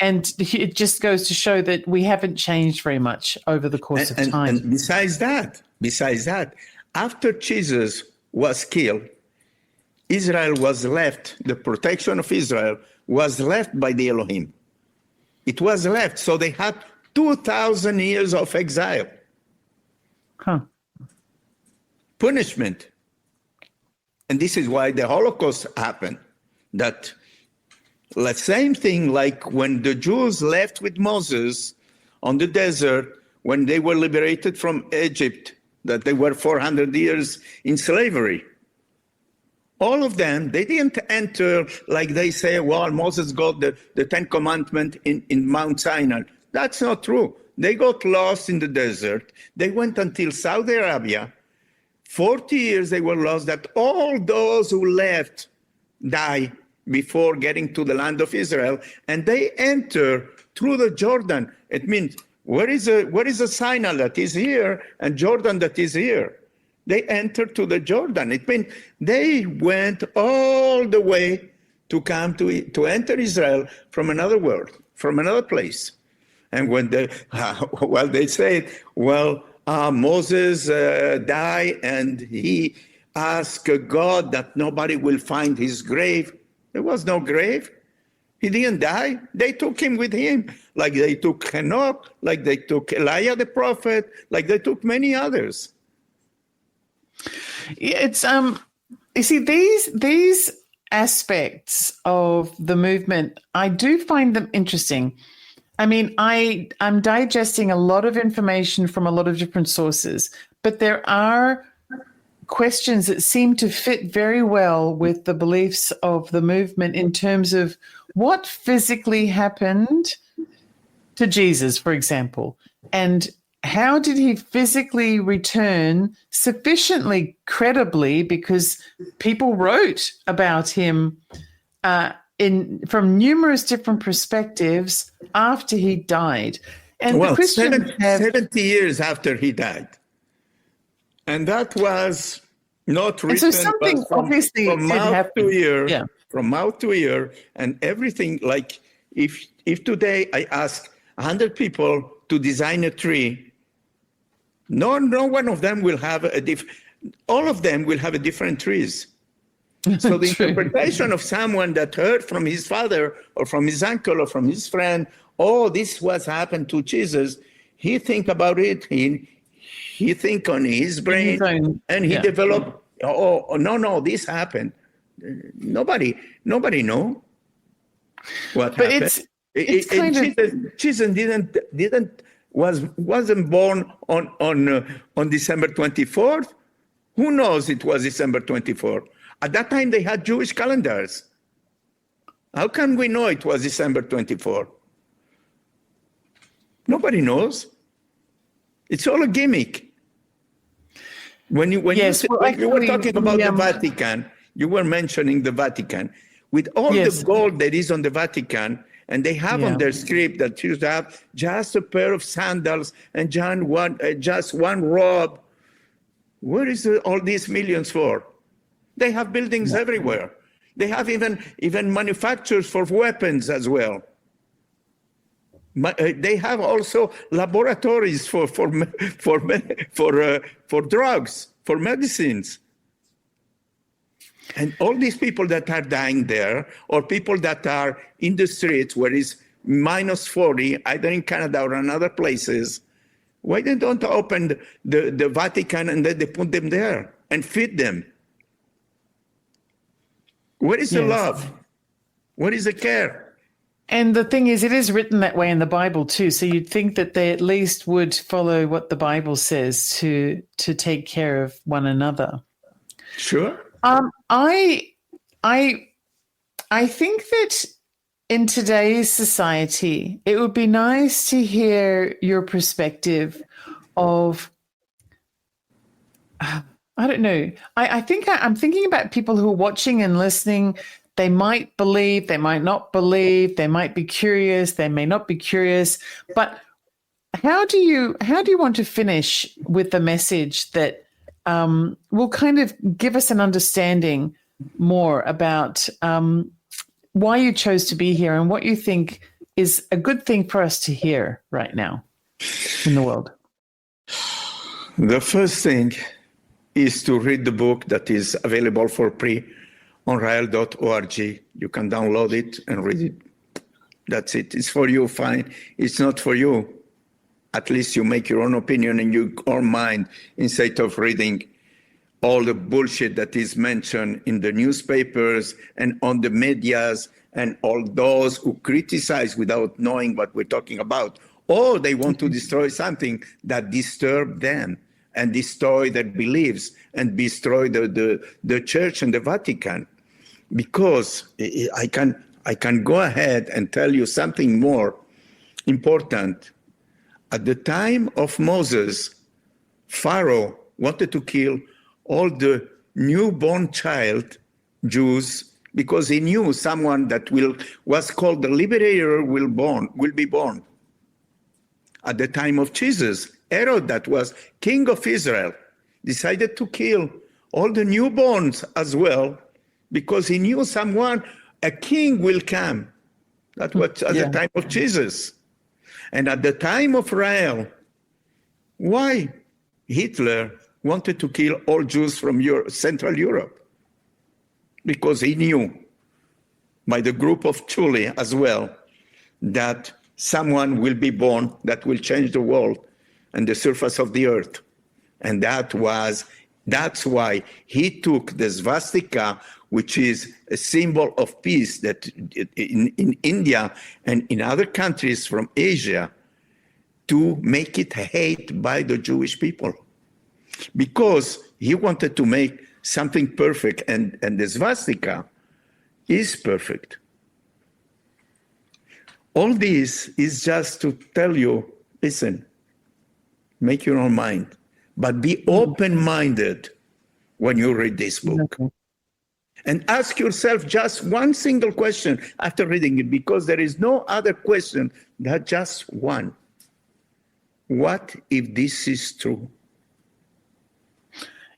And it just goes to show that we haven't changed very much over the course of time. And besides that, after Jesus was killed, Israel was left, the protection of Israel was left by the Elohim. It was left, so they had 2,000 years of exile. Punishment. And this is why the Holocaust happened. That the same thing like when the Jews left with Moses on the desert, when they were liberated from Egypt, that they were 400 years in slavery. all of them, they didn't enter like they say, well, Moses got the Ten Commandments in Mount Sinai. That's not true. They got lost in the desert. They went until Saudi Arabia. 40 years they were lost, that all those who left die before getting to the land of Israel, and they enter through the Jordan. It means, where is a Sinai that is here and Jordan that is here? They entered to the Jordan. It means they went all the way to come to enter Israel from another world, from another place. And when they said, Moses died and he asked God that nobody will find his grave. There was no grave. He didn't die. They took him with him, like they took Enoch, like they took Elijah the prophet, like they took many others. It's you see, these aspects of the movement, I do find them interesting. I mean, I'm digesting a lot of information from a lot of different sources, but there are questions that seem to fit very well with the beliefs of the movement in terms of what physically happened to Jesus, for example, and how did he physically return sufficiently credibly, because people wrote about him from numerous different perspectives after he died. And the Christians 70 years after he died. And that was not written, so something from, obviously from mouth to ear, yeah. From mouth to ear, and everything. Like if today I ask 100 people to design a tree, no one of them will have all of them will have a different trees. So the interpretation of someone that heard from his father or from his uncle or from his friend, oh, this was happened to Jesus, he think about it, he think on his brain, and he developed, no, this happened. Nobody know what happened. It's kind of Jesus wasn't born on December 24th. Who knows it was December 24th? At that time, they had Jewish calendars. How can we know it was December 24th? Nobody knows. It's all a gimmick. When you were talking about the Vatican, you were mentioning the Vatican. With all the gold that is on the Vatican, and they have on their script that you have just a pair of sandals and just one robe. Where is all these millions for? They have buildings everywhere. They have even manufacturers for weapons as well. They have also laboratories for drugs, for medicines. And all these people that are dying there, or people that are in the streets where it's minus 40, either in Canada or in other places, why they don't open the Vatican and then they put them there and feed them? Where is the love? Where is the care? And the thing is, it is written that way in the Bible too. So you'd think that they at least would follow what the Bible says to take care of one another. Sure. I think that in today's society, it would be nice to hear your perspective of, I don't know. I think I'm thinking about people who are watching and listening. They might believe, they might not believe, they might be curious, they may not be curious. But how do you want to finish with the message that will kind of give us an understanding more about why you chose to be here and what you think is a good thing for us to hear right now in the world? The first thing is to read the book that is available for free on rael.org. You can download it and read it. That's it. It's for you, fine. It's not for you. At least you make your own opinion in your own mind instead of reading all the bullshit that is mentioned in the newspapers and on the medias and all those who criticize without knowing what we're talking about. Or they want to destroy something that disturbs them. and destroy their beliefs and destroy the church and the Vatican. Because I can go ahead and tell you something more important. At the time of Moses, Pharaoh wanted to kill all the newborn child Jews because he knew someone that was called the liberator will be born. At the time of Jesus, Herod, that was king of Israel, decided to kill all the newborns as well because he knew a king will come. That was at the time of Jesus. And at the time of Rael, why Hitler wanted to kill all Jews from Central Europe? Because he knew, by the group of Chuli as well, that someone will be born that will change the world and the surface of the earth. And that's why he took the swastika, which is a symbol of peace that in India and in other countries from Asia, to make it hate by the Jewish people. Because he wanted to make something perfect, and the swastika is perfect. All this is just to tell you, listen, make your own mind, but be open-minded when you read this book. Okay. And ask yourself just one single question after reading it, because there is no other question than just one. What if this is true?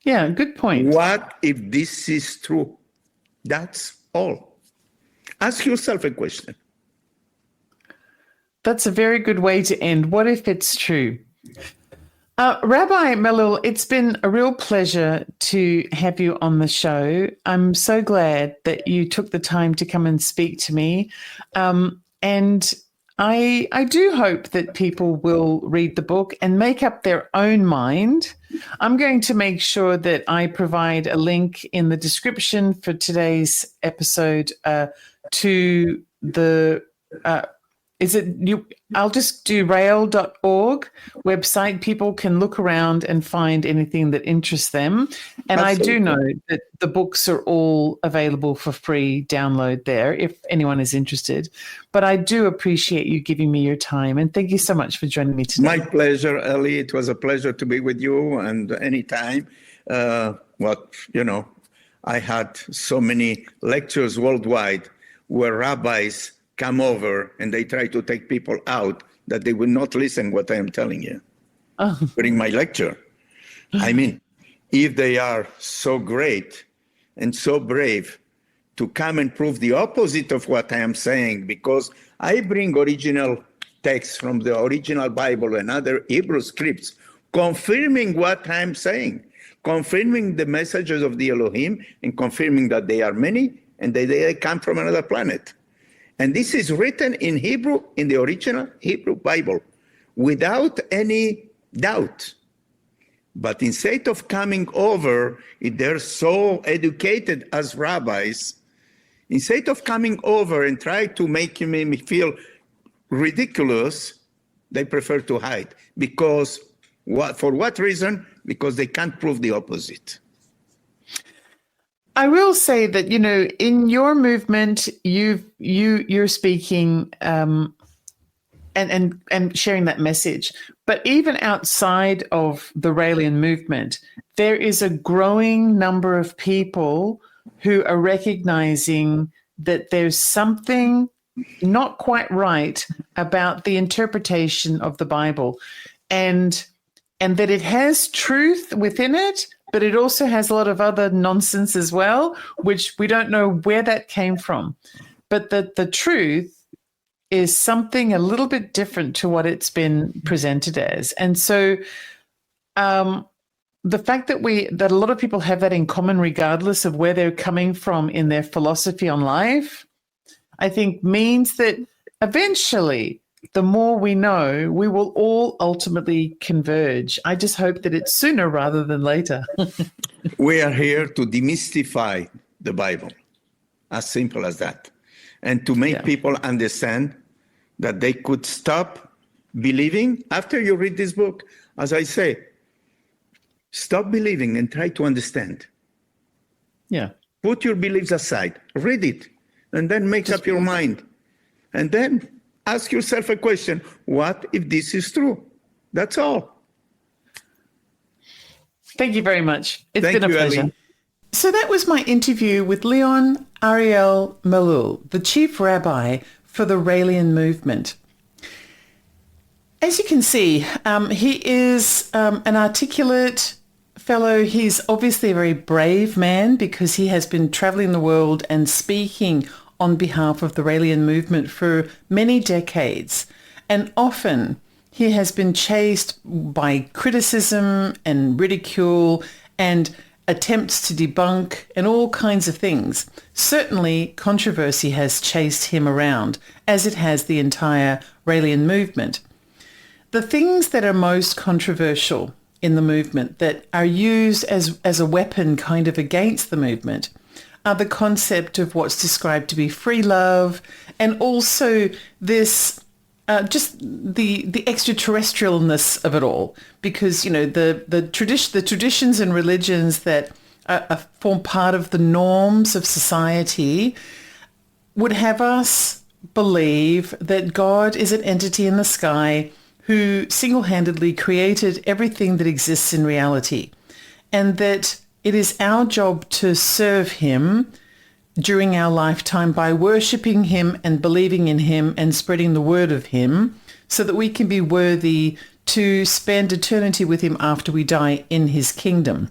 Yeah, good point. What if this is true? That's all. Ask yourself a question. That's a very good way to end. What if it's true? Rabbi Melul, it's been a real pleasure to have you on the show. I'm so glad that you took the time to come and speak to me. And I do hope that people will read the book and make up their own mind. I'm going to make sure that I provide a link in the description for today's episode to the I'll just do rael.org website. People can look around and find anything that interests them. And Absolutely. I do know that the books are all available for free download there if anyone is interested. But I do appreciate you giving me your time. And thank you so much for joining me today. My pleasure, Ellie. It was a pleasure to be with you. And anytime, I had so many lectures worldwide where rabbis come over and they try to take people out that they will not listen what I am telling you during my lecture. I mean, if they are so great and so brave to come and prove the opposite of what I am saying, because I bring original texts from the original Bible and other Hebrew scripts, confirming what I am saying, confirming the messages of the Elohim and confirming that they are many and that they come from another planet. And this is written in Hebrew, in the original Hebrew Bible, without any doubt. But instead of coming over, they're so educated as rabbis, instead of coming over and try to make me feel ridiculous, they prefer to hide. Because for what reason? Because they can't prove the opposite. I will say that, in your movement, you're speaking and sharing that message. But even outside of the Raelian movement, there is a growing number of people who are recognizing that there's something not quite right about the interpretation of the Bible, and that it has truth within it, but it also has a lot of other nonsense as well, which we don't know where that came from. But the truth is something a little bit different to what it's been presented as. And so the fact that a lot of people have that in common, regardless of where they're coming from in their philosophy on life, I think means that eventually, the more we know, we will all ultimately converge. I just hope that it's sooner rather than later. We are here to demystify the Bible, as simple as that, and to make people understand that they could stop believing. After you read this book, as I say, Stop believing and try to understand. Yeah. Put your beliefs aside, read it, and then make up your mind. And then ask yourself a question: what if this is true? That's all. Thank you very much. It's Thank been a you, pleasure. Ellie. So that was my interview with Leon Ariel Malul, the chief rabbi for the Raelian Movement. As you can see, he is an articulate fellow. He's obviously a very brave man because he has been traveling the world and speaking on behalf of the Raelian Movement for many decades. And often he has been chased by criticism and ridicule and attempts to debunk and all kinds of things. Certainly controversy has chased him around, as it has the entire Raelian Movement. The things that are most controversial in the movement, that are used as a weapon kind of against the movement, are the concept of what's described to be free love, and also this just the extraterrestrialness of it all, because the traditions and religions that form part of the norms of society would have us believe that God is an entity in the sky who single-handedly created everything that exists in reality, and that it is our job to serve him during our lifetime by worshipping him and believing in him and spreading the word of him, so that we can be worthy to spend eternity with him after we die in his kingdom.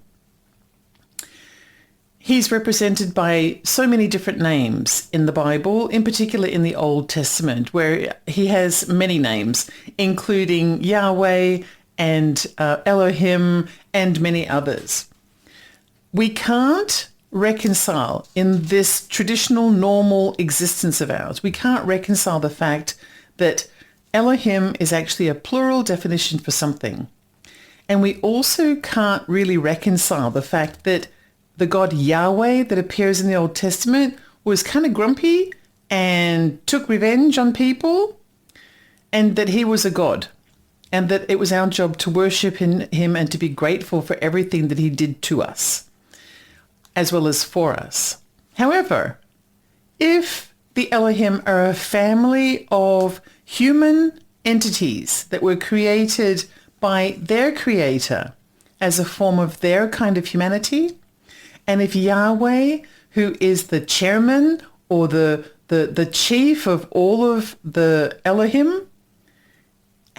He's represented by so many different names in the Bible, in particular in the Old Testament, where he has many names, including Yahweh and Elohim and many others. We can't reconcile in this traditional normal existence of ours, we can't reconcile the fact that Elohim is actually a plural definition for something. And we also can't really reconcile the fact that the God Yahweh that appears in the Old Testament was kind of grumpy and took revenge on people, and that he was a God, and that it was our job to worship him and to be grateful for everything that he did to us, as well as for us. However, if the Elohim are a family of human entities that were created by their creator as a form of their kind of humanity, and if Yahweh, who is the chairman or the chief of all of the Elohim,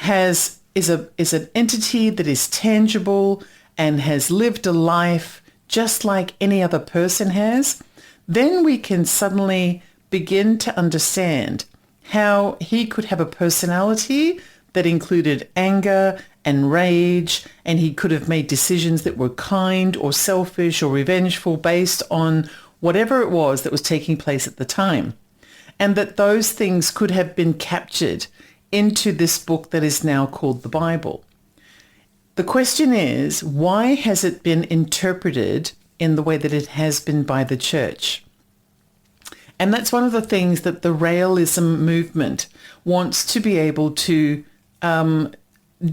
is an entity that is tangible and has lived a life just like any other person has, then we can suddenly begin to understand how he could have a personality that included anger and rage, and he could have made decisions that were kind or selfish or revengeful based on whatever it was that was taking place at the time. And that those things could have been captured into this book that is now called the Bible. The question is, why has it been interpreted in the way that it has been by the church? And that's one of the things that the Raelianism movement wants to be able to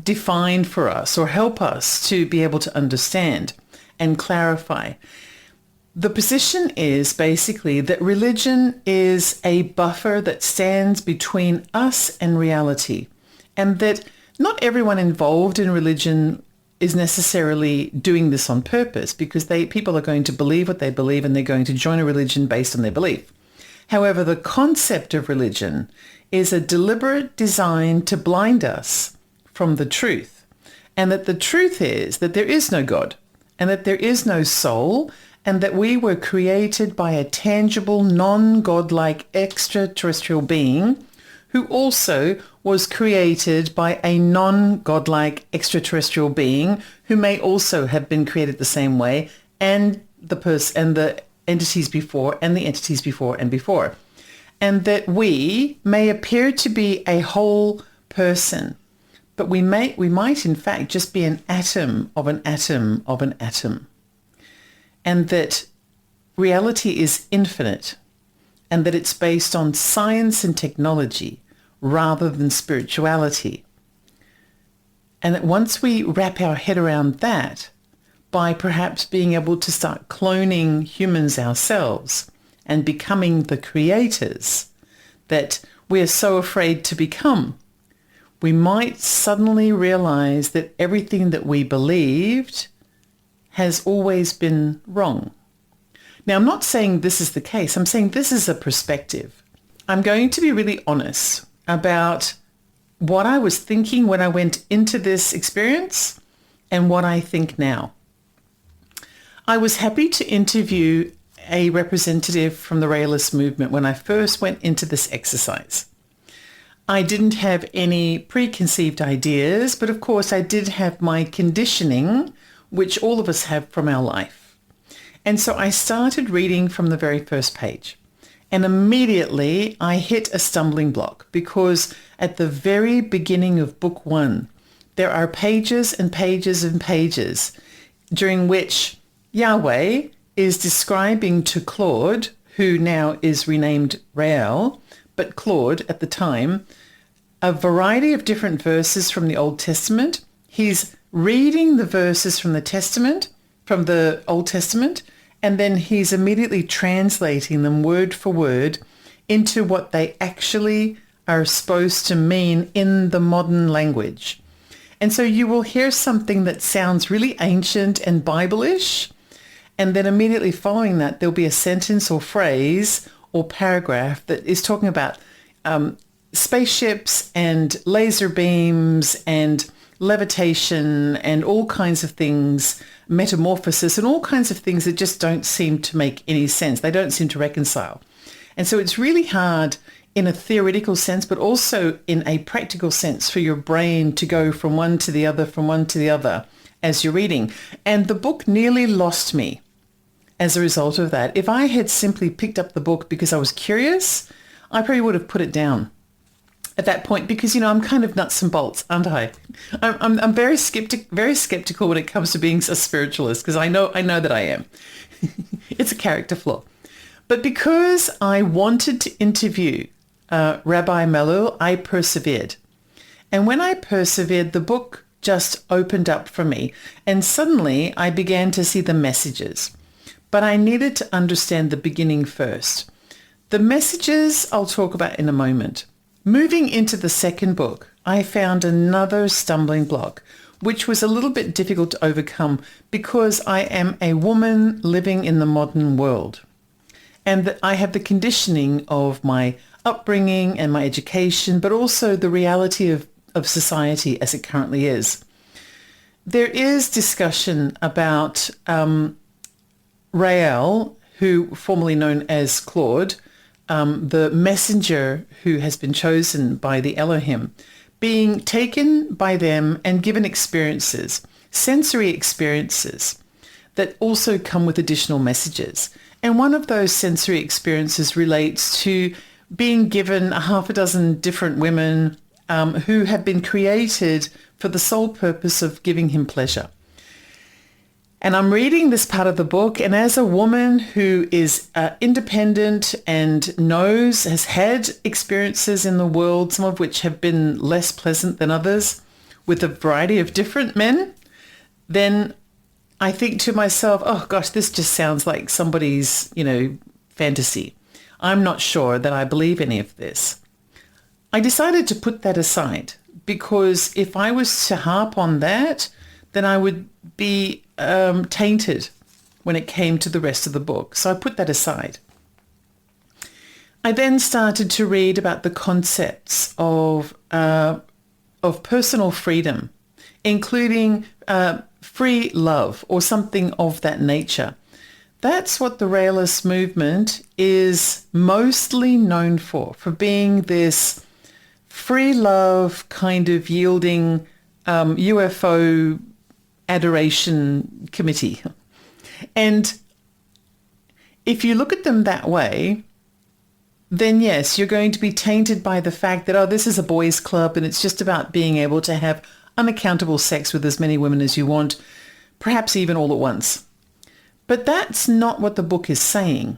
define for us, or help us to be able to understand and clarify. The position is basically that religion is a buffer that stands between us and reality, and that not everyone involved in religion is necessarily doing this on purpose, because people are going to believe what they believe and they're going to join a religion based on their belief. However, the concept of religion is a deliberate design to blind us from the truth, and that the truth is that there is no God, and that there is no soul, and that we were created by a tangible, non-godlike extraterrestrial being who also was created by a non-godlike extraterrestrial being who may also have been created the same way, and the entities before and the entities before and before. And that we may appear to be a whole person, but we might in fact just be an atom of an atom of an atom. And that reality is infinite, and that it's based on science and technology rather than spirituality. And that once we wrap our head around that, by perhaps being able to start cloning humans ourselves and becoming the creators that we're so afraid to become, we might suddenly realize that everything that we believed has always been wrong. Now, I'm not saying this is the case. I'm saying this is a perspective. I'm going to be really honest about what I was thinking when I went into this experience and what I think now. I was happy to interview a representative from the Raelian movement when I first went into this exercise. I didn't have any preconceived ideas, but of course I did have my conditioning, which all of us have from our life. And so I started reading from the very first page. And immediately I hit a stumbling block because at the very beginning of book 1, there are pages and pages and pages during which Yahweh is describing to Claude, who now is renamed Rael, but Claude at the time, a variety of different verses from the Old Testament. He's reading the verses from the Old Testament, and then he's immediately translating them word for word into what they actually are supposed to mean in the modern language. And so you will hear something that sounds really ancient and Bible-ish, and then immediately following that, there'll be a sentence or phrase or paragraph that is talking about spaceships and laser beams and levitation and all kinds of things, metamorphosis and all kinds of things that just don't seem to make any sense. They don't seem to reconcile. And so it's really hard in a theoretical sense, but also in a practical sense for your brain to go from one to the other as you're reading. And the book nearly lost me as a result of that. If I had simply picked up the book because I was curious, I probably would have put it down at that point because, I'm kind of nuts and bolts, aren't I? I'm very skeptical when it comes to being a spiritualist because I know that I am. It's a character flaw. But because I wanted to interview Rabbi Malul, I persevered. And when I persevered, the book just opened up for me. And suddenly I began to see the messages. But I needed to understand the beginning first. The messages I'll talk about in a moment. Moving into the second book, I found another stumbling block, which was a little bit difficult to overcome because I am a woman living in the modern world. And that I have the conditioning of my upbringing and my education, but also the reality of society as it currently is. There is discussion about Rael, who formerly known as Claude, the messenger who has been chosen by the Elohim, being taken by them and given experiences, sensory experiences that also come with additional messages. And one of those sensory experiences relates to being given a half a dozen different women who have been created for the sole purpose of giving him pleasure. And I'm reading this part of the book, and as a woman who is independent and has had experiences in the world, some of which have been less pleasant than others, with a variety of different men, then I think to myself, oh gosh, this just sounds like somebody's, fantasy. I'm not sure that I believe any of this. I decided to put that aside because if I was to harp on that, then I would be tainted when it came to the rest of the book. So I put that aside. I then started to read about the concepts of personal freedom, including free love or something of that nature. That's what the Raelian movement is mostly known for being this free love kind of yielding UFO adoration committee. And if you look at them that way, then yes, you're going to be tainted by the fact that, this is a boys' club and it's just about being able to have unaccountable sex with as many women as you want, perhaps even all at once. But that's not what the book is saying.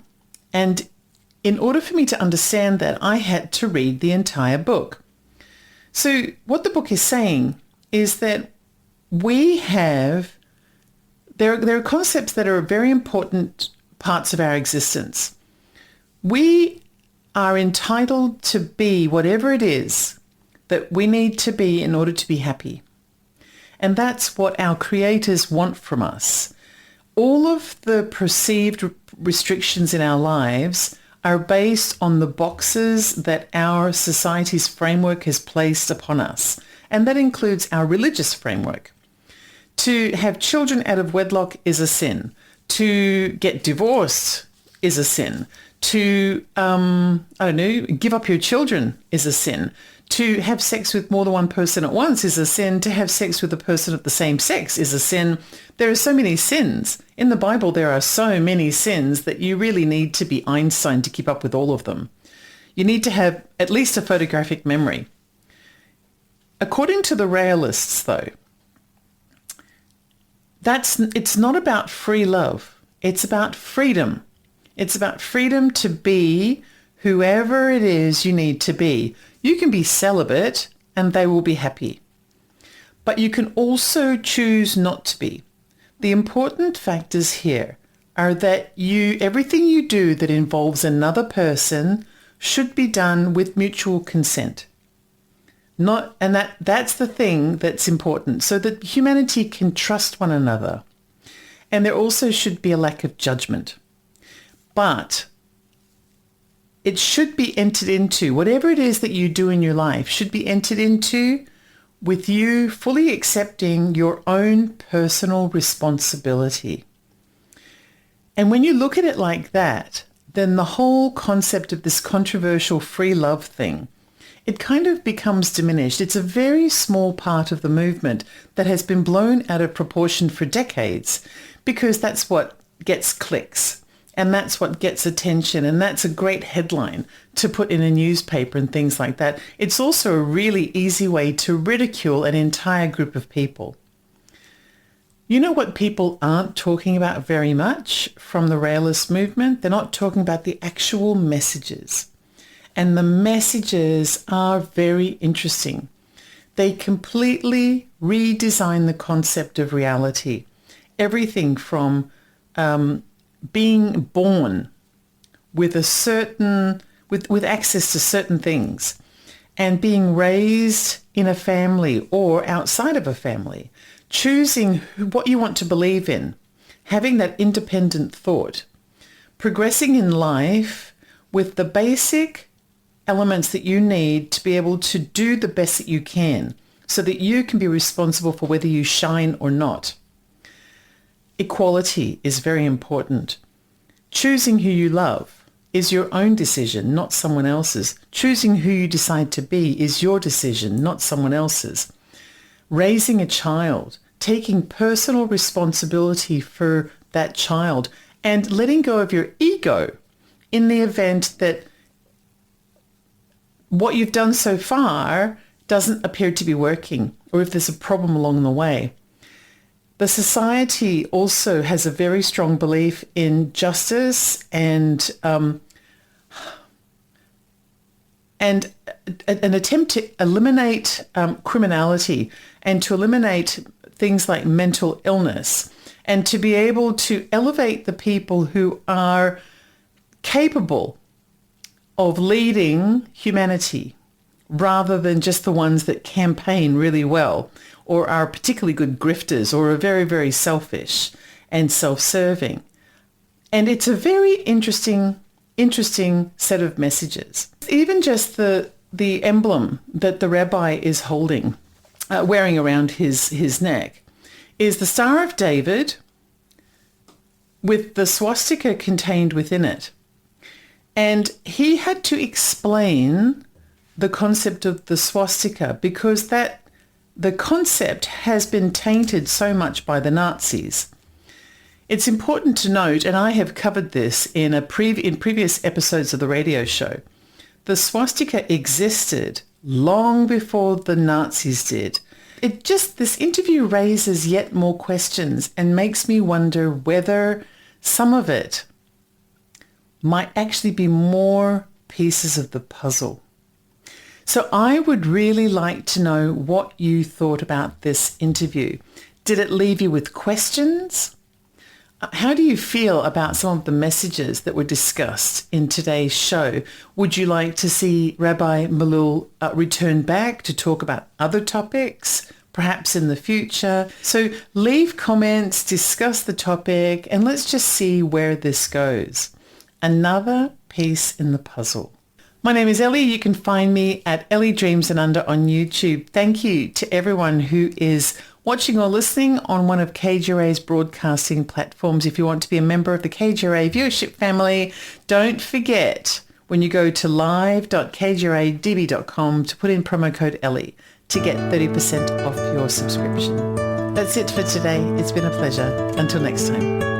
And in order for me to understand that, I had to read the entire book. So what the book is saying is that we have there are concepts that are very important parts of our existence. We are entitled to be whatever it is that we need to be in order to be happy. And that's what our creators want from us. All of the perceived restrictions in our lives are based on the boxes that our society's framework has placed upon us. And that includes our religious framework. To have children out of wedlock is a sin. To get divorced is a sin. To, give up your children is a sin. To have sex with more than one person at once is a sin. To have sex with a person of the same sex is a sin. There are so many sins. In the Bible, there are so many sins that you really need to be Einstein to keep up with all of them. You need to have at least a photographic memory. According to the Raelists, though, it's not about free love. It's about freedom. It's about freedom to be whoever it is you need to be. You can be celibate and they will be happy. But you can also choose not to be. The important factors here are that everything you do that involves another person should be done with mutual consent. That's the thing that's important, so that humanity can trust one another. And there also should be a lack of judgment. But it should be entered into, whatever it is that you do in your life should be entered into with you fully accepting your own personal responsibility. And when you look at it like that, then the whole concept of this controversial free love thing, it kind of becomes diminished. It's a very small part of the movement that has been blown out of proportion for decades, because that's what gets clicks and that's what gets attention, and that's a great headline to put in a newspaper and things like that. It's also a really easy way to ridicule an entire group of people. You know what people aren't talking about very much from the Raelist movement? They're not talking about the actual messages. And the messages are very interesting. They completely redesign the concept of reality. Everything from being born with with access to certain things, and being raised in a family or outside of a family, choosing what you want to believe in, having that independent thought, progressing in life with the basic elements that you need to be able to do the best that you can, so that you can be responsible for whether you shine or not. Equality is very important. Choosing who you love is your own decision, not someone else's. Choosing who you decide to be is your decision, not someone else's. Raising a child, taking personal responsibility for that child, and letting go of your ego in the event that what you've done so far doesn't appear to be working, or if there's a problem along the way. The society also has a very strong belief in justice and an attempt to eliminate criminality and to eliminate things like mental illness, and to be able to elevate the people who are capable of leading humanity, rather than just the ones that campaign really well or are particularly good grifters or are very, very selfish and self-serving. And it's a very interesting set of messages. Even just the emblem that the rabbi is holding, wearing around his neck, is the Star of David with the swastika contained within it. And he had to explain the concept of the swastika because the concept has been tainted so much by the Nazis. It's important to note, and I have covered this in previous episodes of the radio show, the swastika existed long before the Nazis did. This interview raises yet more questions and makes me wonder whether some of it might actually be more pieces of the puzzle. So I would really like to know what you thought about this interview. Did it leave you with questions? How do you feel about some of the messages that were discussed in today's show? Would you like to see Rabbi Malul return back to talk about other topics, perhaps in the future? So leave comments, discuss the topic, and let's just see where this goes. Another piece in the puzzle. My name is Ellie. You can find me at Ellie Dreams and Under on YouTube. Thank you to everyone who is watching or listening on one of KGRA's broadcasting platforms. If you want to be a member of the KGRA viewership family, don't forget when you go to live.kgradb.com to put in promo code Ellie to get 30% off your subscription. That's it for today. It's been a pleasure. Until next time.